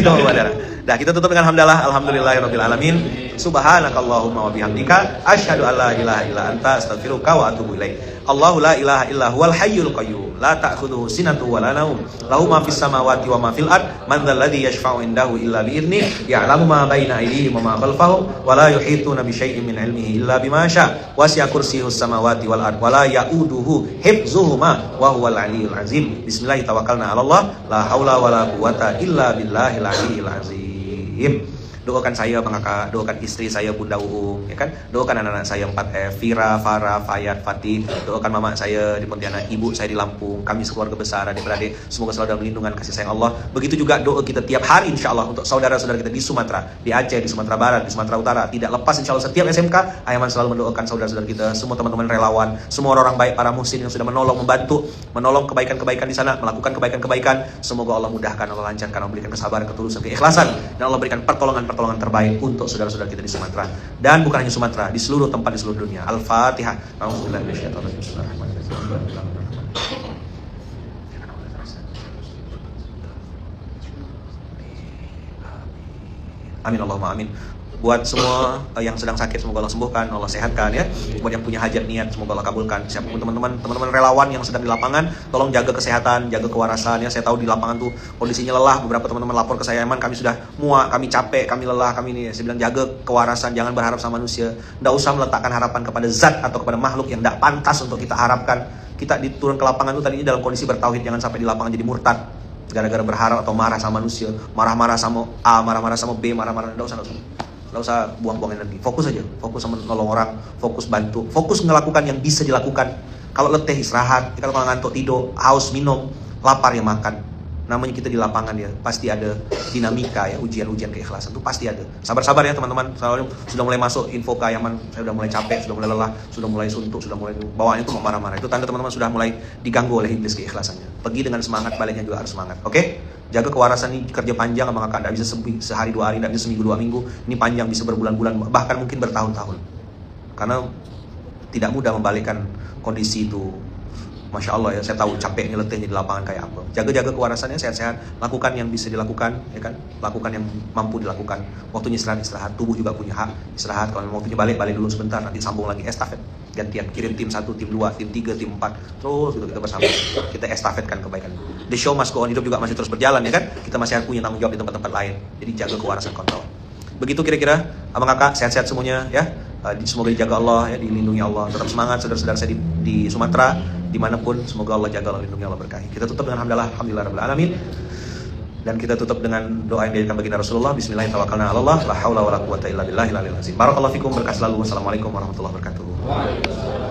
Speaker 1: Dah, kita tutup dengan hamdalah. Alhamdulillahirabbil alamin. Subhanakallahumma wa bihamdika asyhadu an la ilaha illa anta astaghfiruka wa atubu ilaik. Allahu la ilaha illa huwal hayyul qayyum la ta'khudhuhu sinatun wa la nawm lahu ma fis samawati wa ma fil ard man dzal ladzi yashfa'u indahu illa bi idzni ya'lamu ma baina aydihim wa ma khalfahum wa la yuhituna bi syai'in min 'ilmihi illa bima syaa wasi'a kursiyyuhus samawati wal ard wa la ya'uduhu hifdzuhuma wa huwal 'aliyyul 'azim. Bismillah tawakkalna 'ala Allah la haula wa la quwwata illa billahil 'aliyyil 'azim. Doakan saya Bang Kakak, doakan istri saya Bunda Uung, ya kan? Doakan anak-anak saya 4F, Vira, Farah, Fayat, Fatih. Doakan mama saya di Pontianak, ibu saya di Lampung, kami sekeluarga besar, adik-beradik, semoga selalu dalam lindungan kasih sayang Allah. Begitu juga doa kita tiap hari insya Allah untuk saudara-saudara kita di Sumatera, di Aceh, di Sumatera Barat, di Sumatera Utara. Tidak lepas insya Allah setiap SMK, Ayaman selalu mendoakan saudara-saudara kita, semua teman-teman relawan, semua orang baik, para muhsin yang sudah menolong, membantu, menolong kebaikan-kebaikan di sana, melakukan kebaikan-kebaikan. Semoga Allah mudahkan, Allah lancarkan, Allah berikan kesabaran, ketulusan, keikhlasan, dan Allah berikan pertolongan-pertolongan terbaik untuk saudara-saudara kita di Sumatera. Dan bukan hanya Sumatera, di seluruh tempat di seluruh dunia. Al-Fatihah. Amin Allahumma amin. Buat semua yang sedang sakit, semoga Allah sembuhkan, Allah sehatkan ya. Buat yang punya hajat niat, semoga Allah kabulkan. Siapapun teman-teman relawan yang sedang di lapangan, tolong jaga kesehatan, jaga kewarasan ya. Saya tahu di lapangan tuh kondisinya lelah. Beberapa teman-teman lapor ke saya, Eman, kami sudah muak, kami capek, kami lelah, kami ini. Saya bilang jaga kewarasan, jangan berharap sama manusia. Tidak usah meletakkan harapan kepada zat atau kepada makhluk yang tidak pantas untuk kita harapkan. Kita diturun ke lapangan itu tadinya dalam kondisi bertauhid, jangan sampai di lapangan jadi murtad gara-gara berharap atau marah sama manusia, marah-marah sama A, marah-marah sama B, marah-marah. Nggak usah buang-buang energi, fokus aja, fokus sama nolong orang, fokus bantu, fokus melakukan yang bisa dilakukan. Kalau letih istirahat, kalau ngantuk tidur, haus minum, lapar ya makan. Namanya kita di lapangan ya, pasti ada dinamika ya, ujian-ujian keikhlasan itu pasti ada. Sabar-sabar ya teman-teman, sudah mulai masuk info ke Ayaman, saya sudah mulai capek, sudah mulai lelah, sudah mulai suntuk, sudah mulai bawaannya itu mau marah-marah. Itu tanda teman-teman sudah mulai diganggu oleh iblis keikhlasannya. Pergi dengan semangat, baliknya juga harus semangat. Oke? Jaga kewarasan ini, kerja panjang sama kakak, tidak bisa sehari 2 hari, tidak bisa seminggu 2 minggu. Ini panjang, bisa berbulan-bulan, bahkan mungkin bertahun-tahun. Karena tidak mudah membalikkan kondisi itu. Masya Allah ya, saya tahu capeknya, letihnya di lapangan kayak apa. Jaga-jaga kewarasannya, sehat-sehat, lakukan yang bisa dilakukan, ya kan? Lakukan yang mampu dilakukan. Waktunya istirahat, tubuh juga punya hak istirahat. Kalau waktunya balik dulu sebentar, nanti sambung lagi estafet. Gantian, kirim tim 1, tim 2, tim 3, tim 4, terus gitu kita bersama. Kita estafetkan kebaikan. The show must go on, hidup juga masih terus berjalan ya kan? Kita masih punya tanggung jawab di tempat-tempat lain. Jadi jaga kewarasan kontrol. Begitu kira-kira, abang kakak sehat-sehat semuanya ya. Semoga dijaga Allah ya, dilindungi Allah. Tetap semangat saudara-saudara saya di Sumatera, dimanapun, semoga Allah jaga, Allah lindungi, Allah berkahi. Kita tutup dengan alhamdulillah rabbil alamin. Dan kita tutup dengan doa yang diajarkan baginda Rasulullah. Bismillahirrahmanirrahim. La haula wala quwata illa billahil aliyil azim. Barakallahu fikum, berkah selalu. Wassalamualaikum warahmatullahi wabarakatuh.